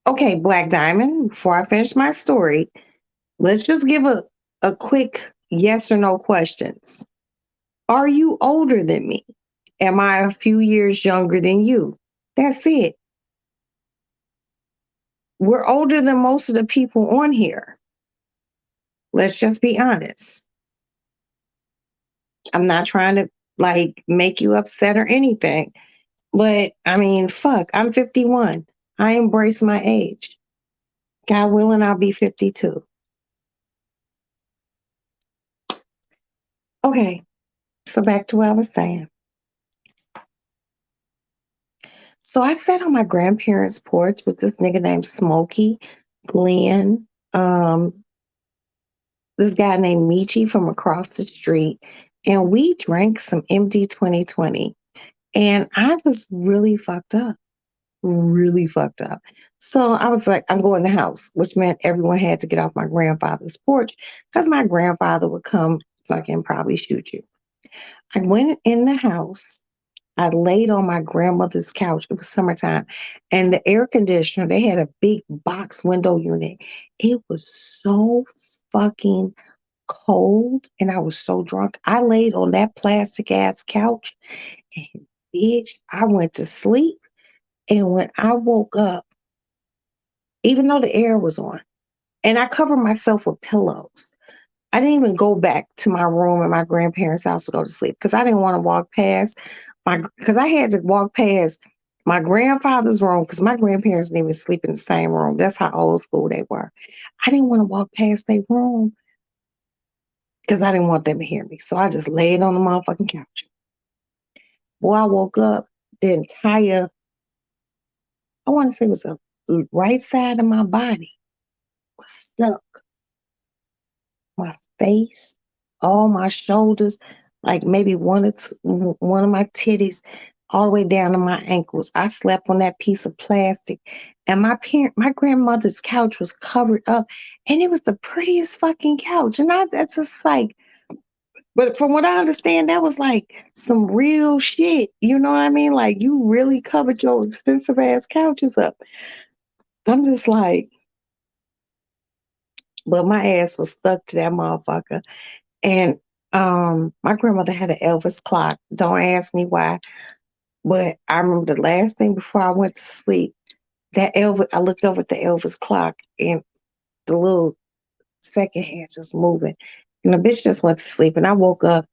Okay, Black Diamond, before I finish my story, let's just give a quick yes or no questions. Are you older than me? Am I a few years younger than you? That's it. We're older than most of the people on here. Let's just be honest. I'm not trying to like make you upset or anything, but I mean, fuck, I'm 51. I embrace my age. God willing, I'll be 52. Okay, so back to what I was saying. So I sat on my grandparents' porch with this nigga named Smokey, Glenn, this guy named Michi from across the street, and we drank some MD 2020. And I was really fucked up, really fucked up. So I was like, I'm going to the house, which meant everyone had to get off my grandfather's porch because my grandfather would come fucking probably shoot you. I went in the house. I laid on my grandmother's couch. It was summertime. And the air conditioner, they had a big box window unit. It was so fucking cold and I was so drunk. I laid on that plastic ass couch and bitch, I went to sleep. And when I woke up, even though the air was on, and I covered myself with pillows, I didn't even go back to my room at my grandparents' house to go to sleep because I didn't want to walk past because I had to walk past my grandfather's room because my grandparents didn't even sleep in the same room. That's how old school they were. I didn't want to walk past their room because I didn't want them to hear me. So I just laid on the motherfucking couch. Boy, I woke up, the entire, I want to say it was a right side of my body was stuck. My face, all my shoulders, like maybe one of my titties, all the way down to my ankles. I slept on that piece of plastic, and my grandmother's couch was covered up, and it was the prettiest fucking couch. And that's just like, but from what I understand, that was like some real shit. You know what I mean? Like you really covered your expensive ass couches up. I'm just like, but my ass was stuck to that motherfucker. And my grandmother had an Elvis clock. Don't ask me why, but I remember the last thing before I went to sleep, that Elvis, I looked over at the Elvis clock and the little second hand just moving. And the bitch just went to sleep. And I woke up,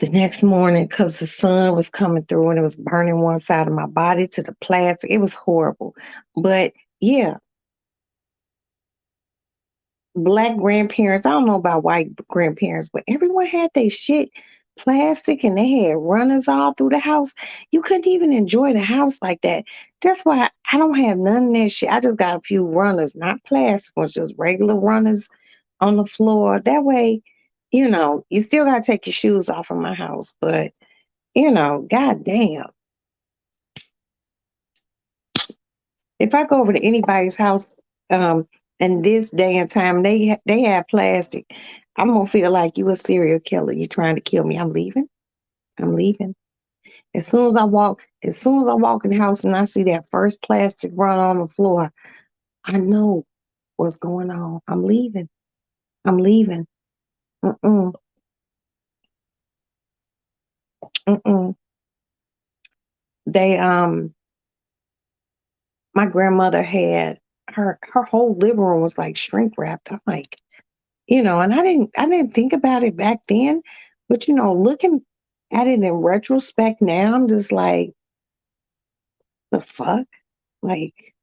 the next morning because the sun was coming through and it was burning one side of my body to the plastic. It was horrible. But yeah, black grandparents, I don't know about white grandparents, but everyone had their shit plastic and they had runners all through the house. You couldn't even enjoy the house like that. That's why I don't have none of that shit. I just got a few runners, not plastic ones, just regular runners on the floor. That way, you still gotta take your shoes off in my house, but goddamn. If I go over to anybody's house, in this day and time, they have plastic, I'm gonna feel like you a serial killer. You trying to kill me. I'm leaving. I'm leaving. As soon as I walk in the house and I see that first plastic run on the floor, I know what's going on. I'm leaving. I'm leaving. Mm-mm, mm-mm. They My grandmother had her whole living room was like shrink wrapped. I'm like, and I didn't think about it back then, but looking at it in retrospect now, I'm just like, the fuck? Like,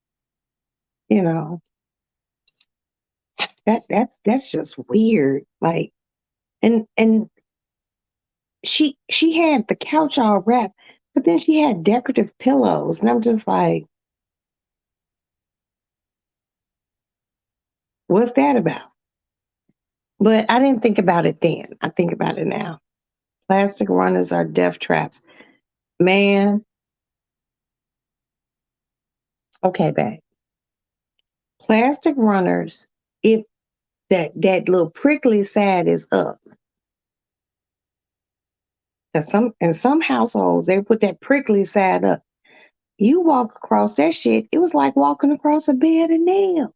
you know, that's just weird. Like, and she had the couch all wrapped, but then she had decorative pillows, and I'm just like, what's that about? But I didn't think about it then. I think about it now. Plastic runners are death traps. Man, okay, babe. Plastic runners, if that little prickly side is up, 'cause in some households they put that prickly side up. You walk across that shit, it was like walking across a bed of nails.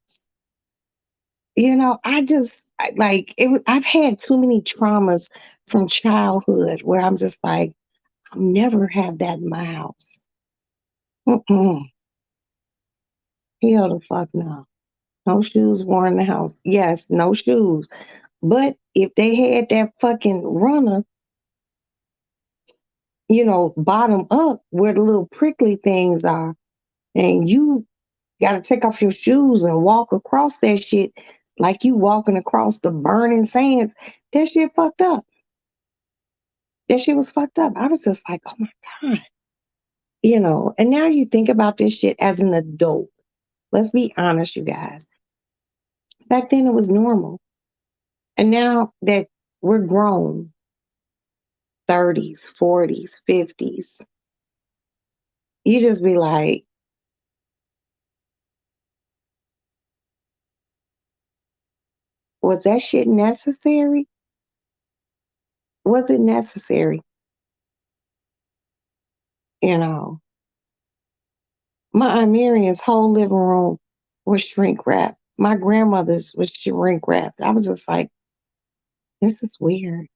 Like I've had too many traumas from childhood where I'm just like, I'll never have that in my house. Mm-mm. Hell the fuck no. No shoes worn in the house. Yes, no shoes. But if they had that fucking runner, bottom up where the little prickly things are, and you got to take off your shoes and walk across that shit like you walking across the burning sands. That shit fucked up. That shit was fucked up. I was just like, oh my God. And now you think about this shit as an adult. Let's be honest, you guys. Back then it was normal. And now that we're grown, 30s, 40s, 50s, you just be like, was that shit necessary? Was it necessary? You know, my Aunt Miriam's whole living room was shrink wrapped. My grandmother's was shrink wrapped. I was just like, this is weird.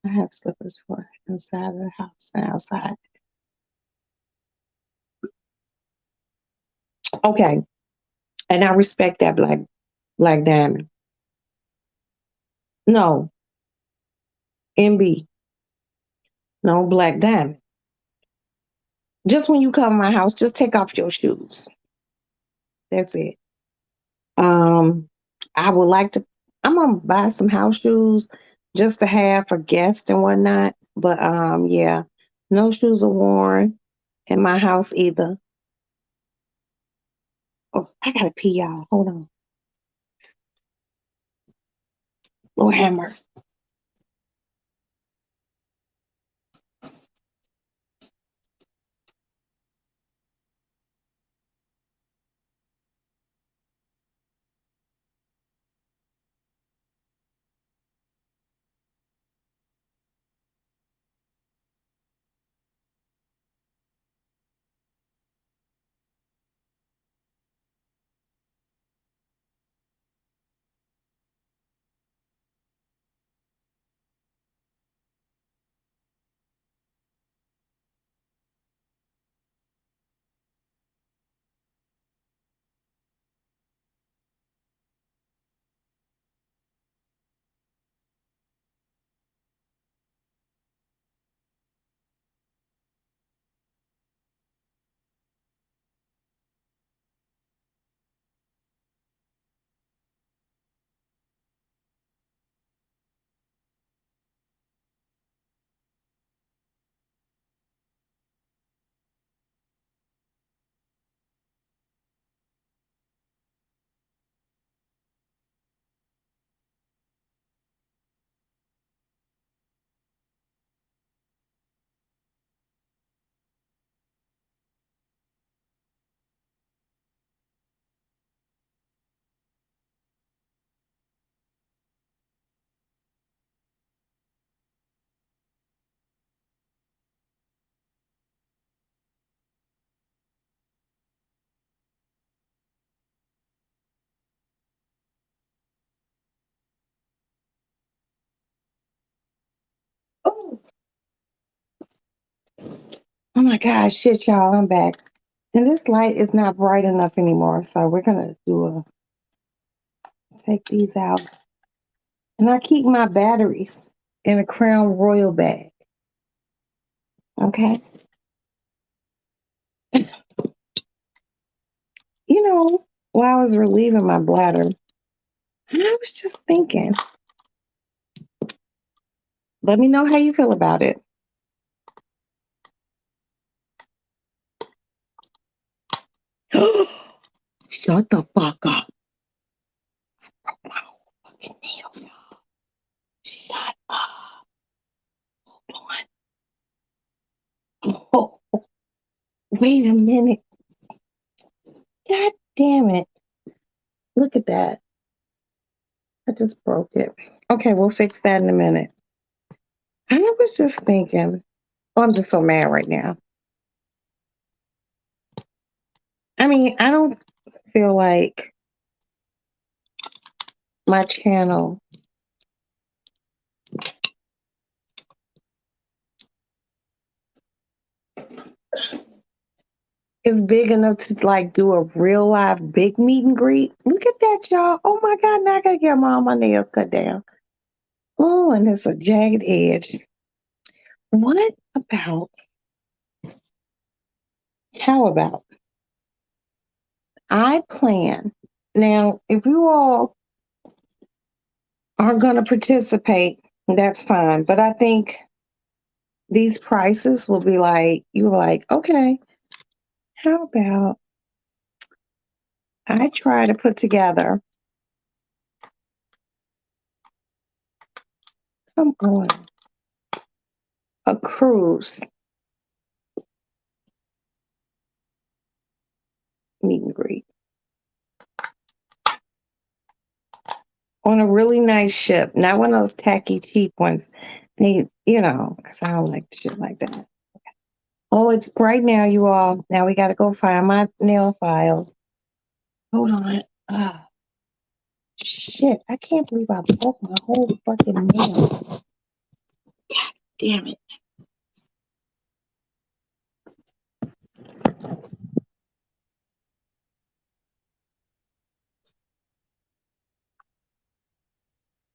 I have slippers for inside of the house and outside. Okay. And I respect that black diamond. No, MB, no black diamond. Just when you come to my house, just take off your shoes. That's it. Um, I would like to. I'm gonna buy some house shoes just to have for guests and whatnot. But yeah, no shoes are worn in my house either. Oh, I gotta pee, y'all. Hold on. Lord have mercy. Oh my gosh, shit, y'all, I'm back. And this light is not bright enough anymore, so we're gonna take these out. And I keep my batteries in a Crown Royal bag. Okay. You know, while I was relieving my bladder, I was just thinking, let me know how you feel about it. Shut the fuck up. Broke my whole fucking nail, y'all. Shut up. Hold on. Oh, wait a minute. God damn it. Look at that. I just broke it. Okay, we'll fix that in a minute. I was just thinking, oh, I'm just so mad right now. I mean, I don't feel like my channel is big enough to like do a real live big meet and greet. Look at that, y'all. Oh my God, now I gotta get all my nails cut down. Oh, and it's a jagged edge. What about, how about I plan? Now, if you all are gonna participate, that's fine. But I think these prices will be like, you're like, okay, how about I try to put together, come on, a cruise meet and greet on a really nice ship, not one of those tacky, cheap ones. They, because I don't like shit like that. Oh, it's bright now, you all. Now we got to go find my nail file. Hold on. Ah, shit. I can't believe I broke my whole fucking nail. God damn it.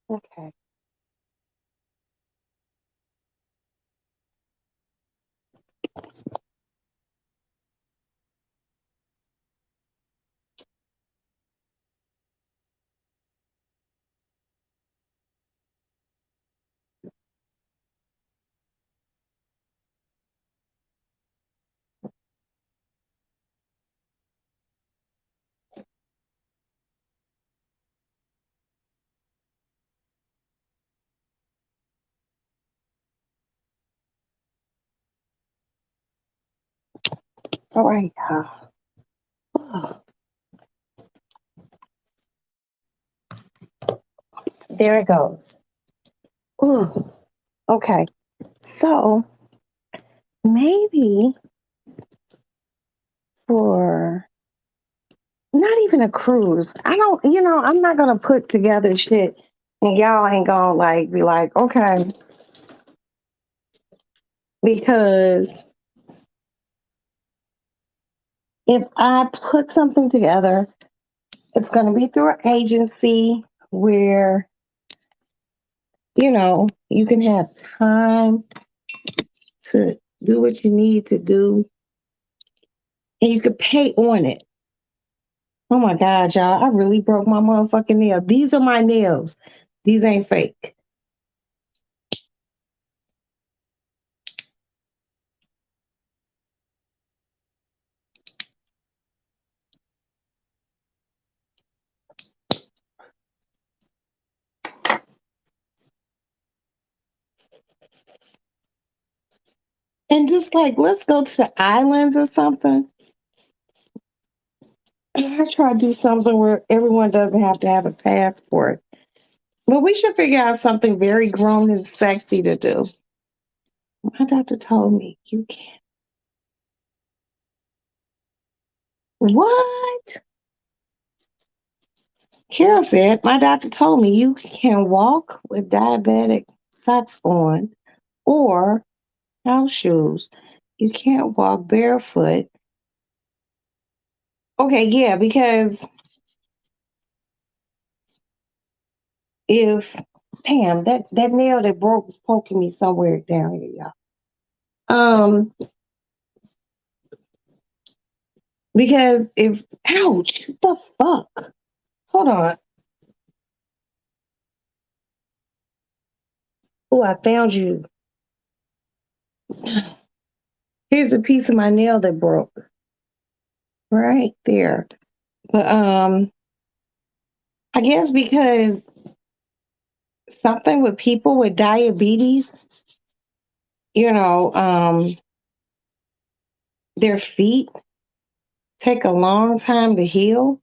Okay. All right. Oh, there it goes. Ooh. Okay. So maybe for not even a cruise. I don't, I'm not gonna put together shit and y'all ain't gonna like be like, okay, because if I put something together, it's gonna be through an agency where, you can have time to do what you need to do and you could pay on it. Oh my God, y'all, I really broke my motherfucking nail. These are my nails. These ain't fake. And just like, let's go to the islands or something. I try to do something where everyone doesn't have to have a passport. But we should figure out something very grown and sexy to do. My doctor told me you can't. What? Carol said, my doctor told me you can walk with diabetic socks on or house shoes. You can't walk barefoot. Okay, yeah, because if damn that nail that broke was poking me somewhere down here, y'all. Because if ouch, what the fuck? Hold on. Oh, I found you. Here's a piece of my nail that broke right there. But I guess because something with people with diabetes, you know, their feet take a long time to heal.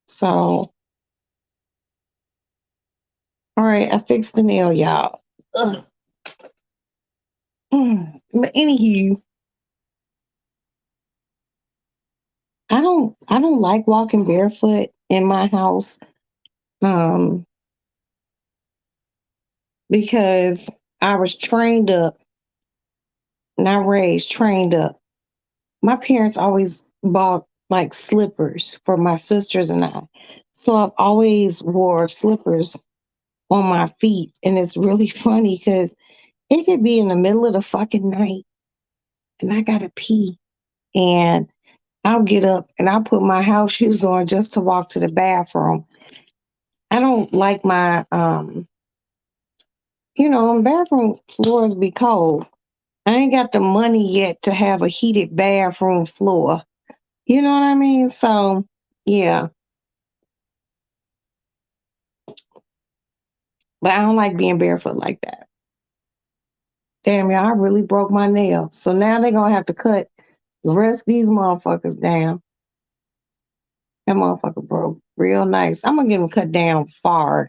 So, all right, I fixed the nail, y'all. Ugh. But anywho, I don't like walking barefoot in my house. Um, because I was trained up, not raised, trained up. My parents always bought like slippers for my sisters and I. So I've always wore slippers on my feet. And it's really funny because it could be in the middle of the fucking night and I gotta pee. And I'll get up and I'll put my house shoes on just to walk to the bathroom. I don't like bathroom floors be cold. I ain't got the money yet to have a heated bathroom floor. You know what I mean? So, yeah, but I don't like being barefoot like that. Damn, y'all, I really broke my nail. So now they're going to have to cut the rest of these motherfuckers down. That motherfucker broke real nice. I'm going to get them cut down far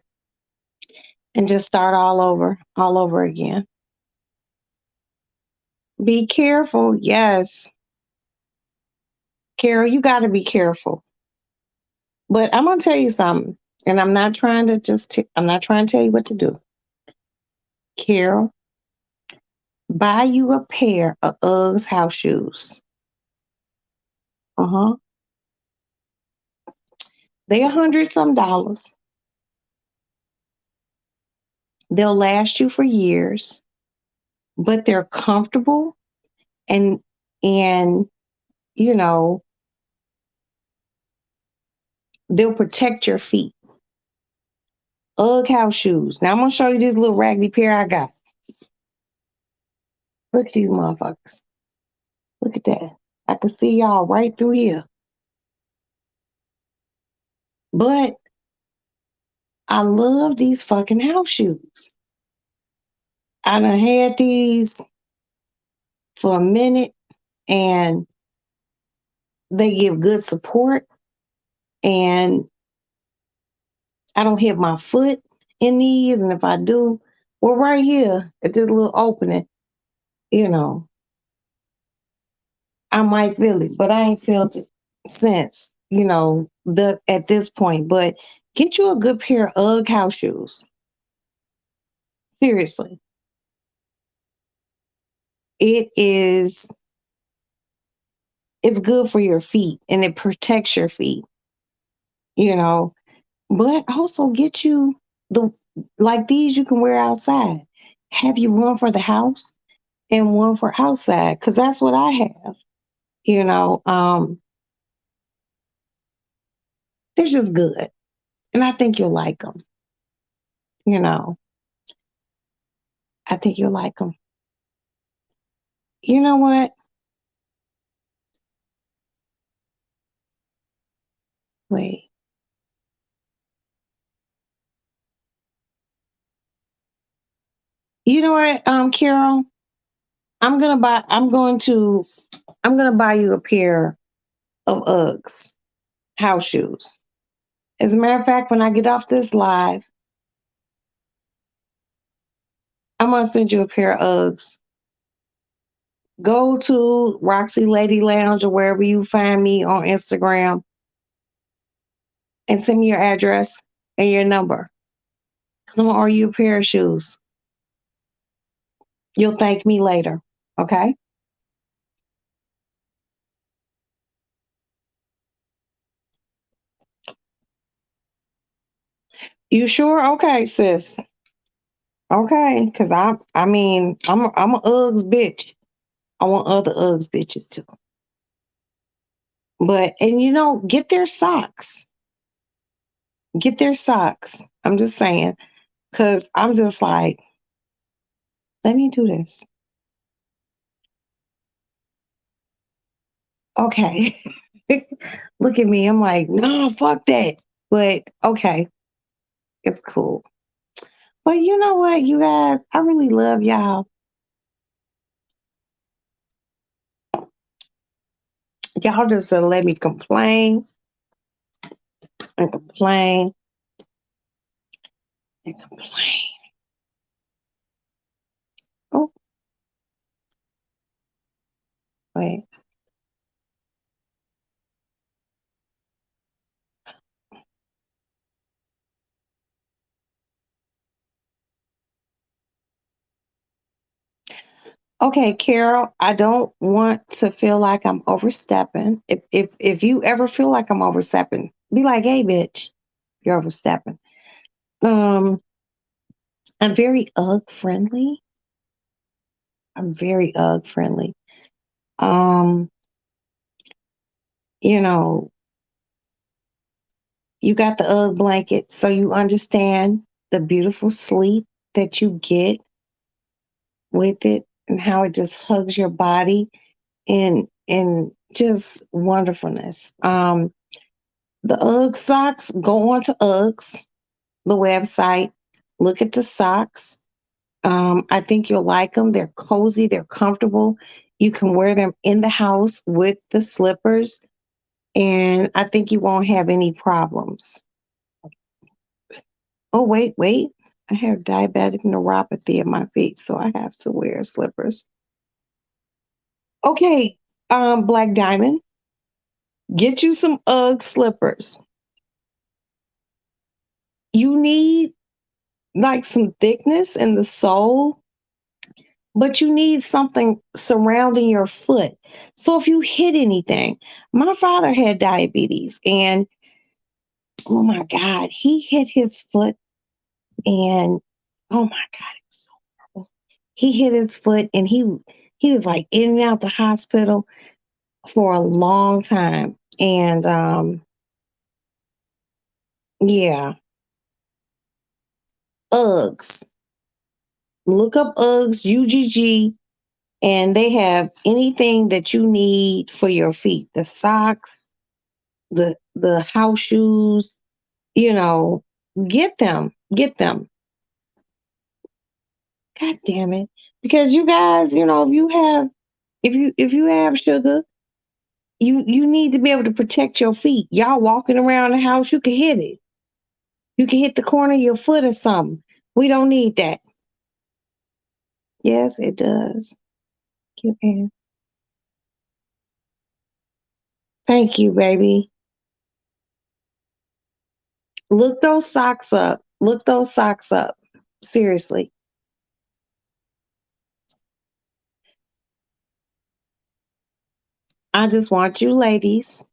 and just start all over again. Be careful. Yes. Carol, you got to be careful. But I'm going to tell you something. And I'm not trying to I'm not trying to tell you what to do. Carol, buy you a pair of Uggs house shoes. Uh-huh. They $100 some. They'll last you for years, but they're comfortable and and you know, they'll protect your feet. Ugg house shoes. Now I'm gonna show you this little raggedy pair I got. Look at these motherfuckers. Look at that. I can see y'all right through here. But I love these fucking house shoes. I done had these for a minute and they give good support and I don't hit my foot in these. And if I do, well, right here at this little opening, you know, I might feel it, but I ain't felt it since, the at this point. But get you a good pair of UGG house shoes. Seriously. It is it's good for your feet and it protects your feet, you know. But also get you the like these you can wear outside. Have you one for the house and one for outside? Because that's what I have. You know, they're just good. And I think you'll like them. You know, I think you'll like them. You know what? Wait. You know what, Carol? I'm gonna buy. I'm going to. I'm gonna buy you a pair of Uggs house shoes. As a matter of fact, when I get off this live, I'm gonna send you a pair of Uggs. Go to Roxy Lady Lounge or wherever you find me on Instagram and send me your address and your number. Cause I'm gonna order you a pair of shoes. You'll thank me later. Okay. You sure? Okay, sis. Okay, because I'm a Uggs bitch. I want other Uggs bitches too. But and get their socks. Get their socks. I'm just saying, because I'm just like, let me do this. Okay. Look at me. I'm like, no, fuck that. But okay, it's cool. But you know what, you guys, I really love y'all. Y'all just let me complain and complain and complain. Oh, wait. Okay, Carol, I don't want to feel like I'm overstepping. If you ever feel like I'm overstepping, be like, hey bitch, you're overstepping. Um, I'm very UGG friendly. I'm very UGG friendly. Um, you know, you got the UGG blanket, so you understand the beautiful sleep that you get with it and how it just hugs your body and just wonderfulness. The UGG socks, go on to UGGs, the website, look at the socks. I think you'll like them. They're cozy, they're comfortable. You can wear them in the house with the slippers, and I think you won't have any problems. Oh, wait, wait. I have diabetic neuropathy in my feet, so I have to wear slippers. Okay, Black Diamond, get you some UGG slippers. You need like some thickness in the sole, but you need something surrounding your foot. So if you hit anything, my father had diabetes, and oh my God, he hit his foot, and oh my God, it's so horrible. He hit his foot, and he was like in and out the hospital for a long time. And yeah, Uggs. Look up Uggs, UGG, and they have anything that you need for your feet. The socks, the house shoes, you know, get them. Get them. God damn it. Because you guys, if you have sugar, you need to be able to protect your feet. Y'all walking around the house, you can hit it. You can hit the corner of your foot or something. We don't need that. Yes, it does. You can. Thank you, baby. Look those socks up. Look those socks up. Seriously. I just want you ladies,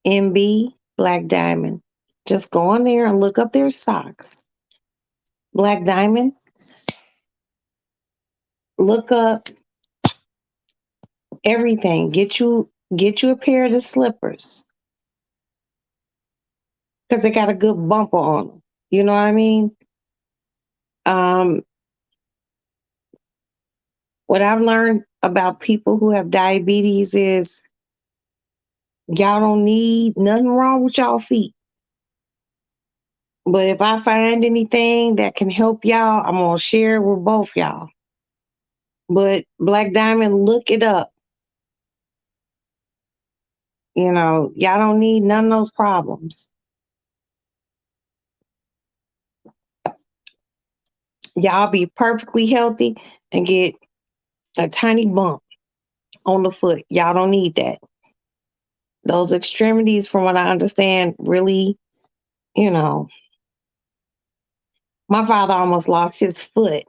MB Black Diamond. Just go on there and look up their socks. Black Diamond, look up everything. Get you a pair of the slippers because they got a good bumper on them. You know what I mean? Um, what I've learned about people who have diabetes is y'all don't need nothing wrong with y'all feet. But if I find anything that can help y'all, I'm gonna share it with both y'all. But Black Diamond, look it up. Y'all don't need none of those problems. Y'all be perfectly healthy and get a tiny bump on the foot. Y'all don't need that. Those extremities, from what I understand, really, you know, my father almost lost his foot.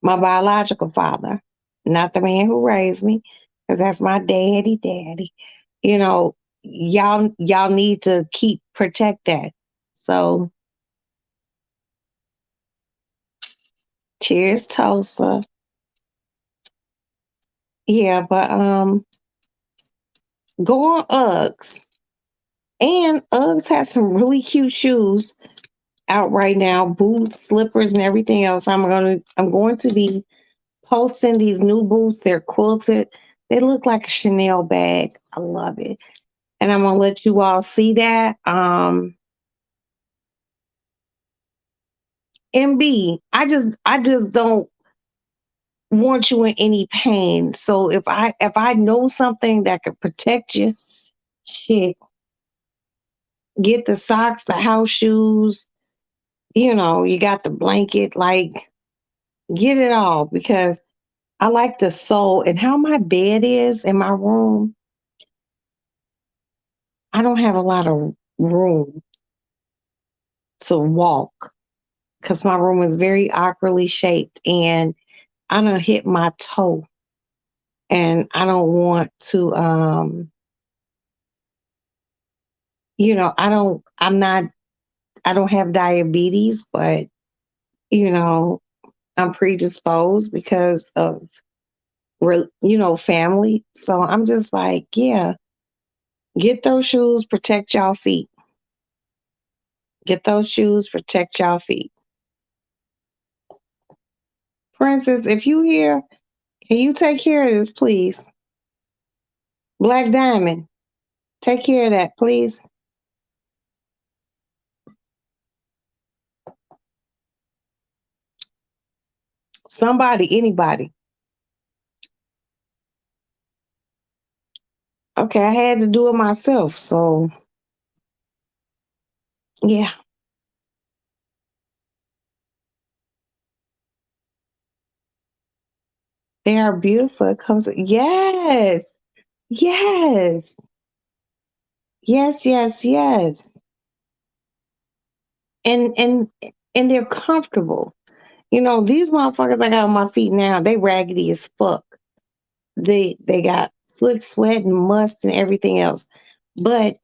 My biological father, not the man who raised me, because that's my daddy. You know, y'all need to keep protect that. So cheers, Tulsa. Yeah, but go on Uggs. And Uggs has some really cute shoes out right now, boots, slippers, and everything else. I'm going to be posting these new boots. They're quilted. They look like a Chanel bag. I love it. And I'm gonna let you all see that. And B, I just don't want you in any pain. So if I know something that could protect you, shit, get the socks, the house shoes, you got the blanket, like get it all because I like the soul and how my bed is in my room. I don't have a lot of room to walk because my room is very awkwardly shaped and I don't hit my toe and I don't want to I don't have diabetes, but you know, I'm predisposed because of family. So I'm just like, yeah, get those shoes, protect y'all feet. Get those shoes, protect y'all feet. Princess, if you here, can you take care of this, please? Black Diamond, take care of that, please. Somebody, anybody. Okay, I had to do it myself. So, yeah, they are beautiful. It comes, yes, yes, yes. And and they're comfortable. These motherfuckers I got on my feet now, they raggedy as fuck. They got foot sweat and must and everything else. But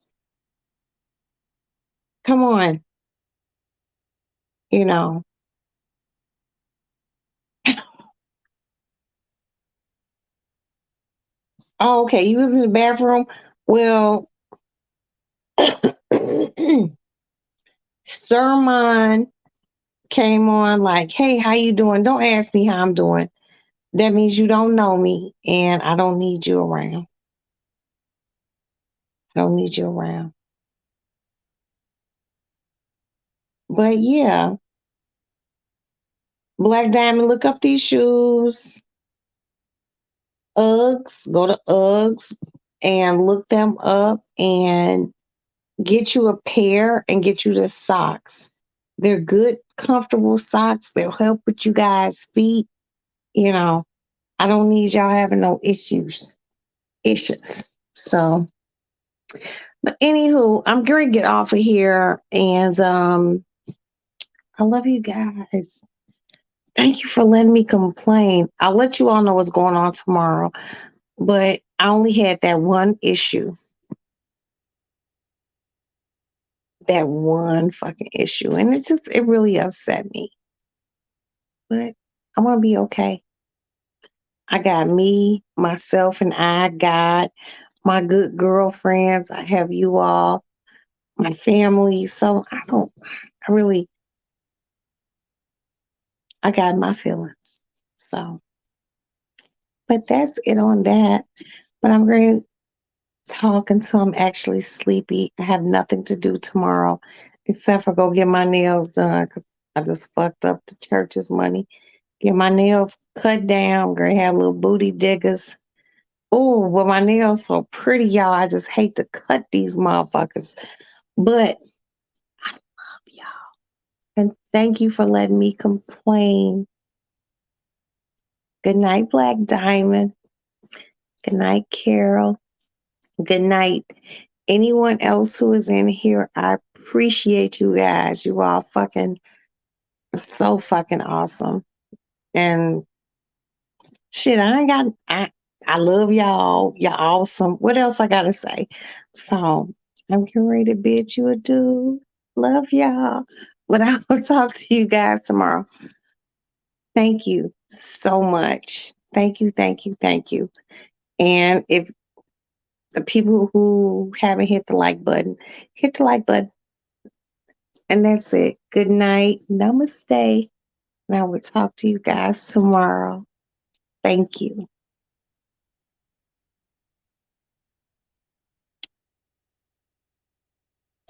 come on, you know. Oh, okay, you was in the bathroom. Well, Sermon came on like, hey, how you doing? Don't ask me how I'm doing. That means you don't know me and I don't need you around. I don't need you around. But yeah, Black Diamond, look up these shoes. Uggs, go to Uggs and look them up and get you a pair and get you the socks. They're good, comfortable socks. They'll help with you guys' feet. You know, I don't need y'all having no issues. So, but anywho, I'm going to get off of here and I love you guys. Thank you for letting me complain. I'll let you all know what's going on tomorrow, but I only had that one issue, that one fucking issue, and it really upset me. But I'm gonna be okay. I got me, myself, and I got my good girlfriends. I have you all, my family. So I really, I got my feelings. So, but that's it on that. But I'm going to talk until I'm actually sleepy. I have nothing to do tomorrow except for go get my nails done 'cause I just fucked up the church's money. Get my nails cut down. I'm going to have little booty diggers. Oh, well, my nails so pretty, y'all. I just hate to cut these motherfuckers. But I love y'all. And thank you for letting me complain. Good night, Black Diamond. Good night, Carol. Good night. Anyone else who is in here, I appreciate you guys. You all fucking so fucking awesome. And Shit, I ain't got I love y'all. Y'all awesome. What else I gotta say? So I'm getting ready to bid you adieu. Love y'all. But I will talk to you guys tomorrow. Thank you so much. Thank you, thank you, thank you. And if the people who haven't hit the like button, hit the like button. And that's it. Good night. Namaste. And I will talk to you guys tomorrow. Thank you.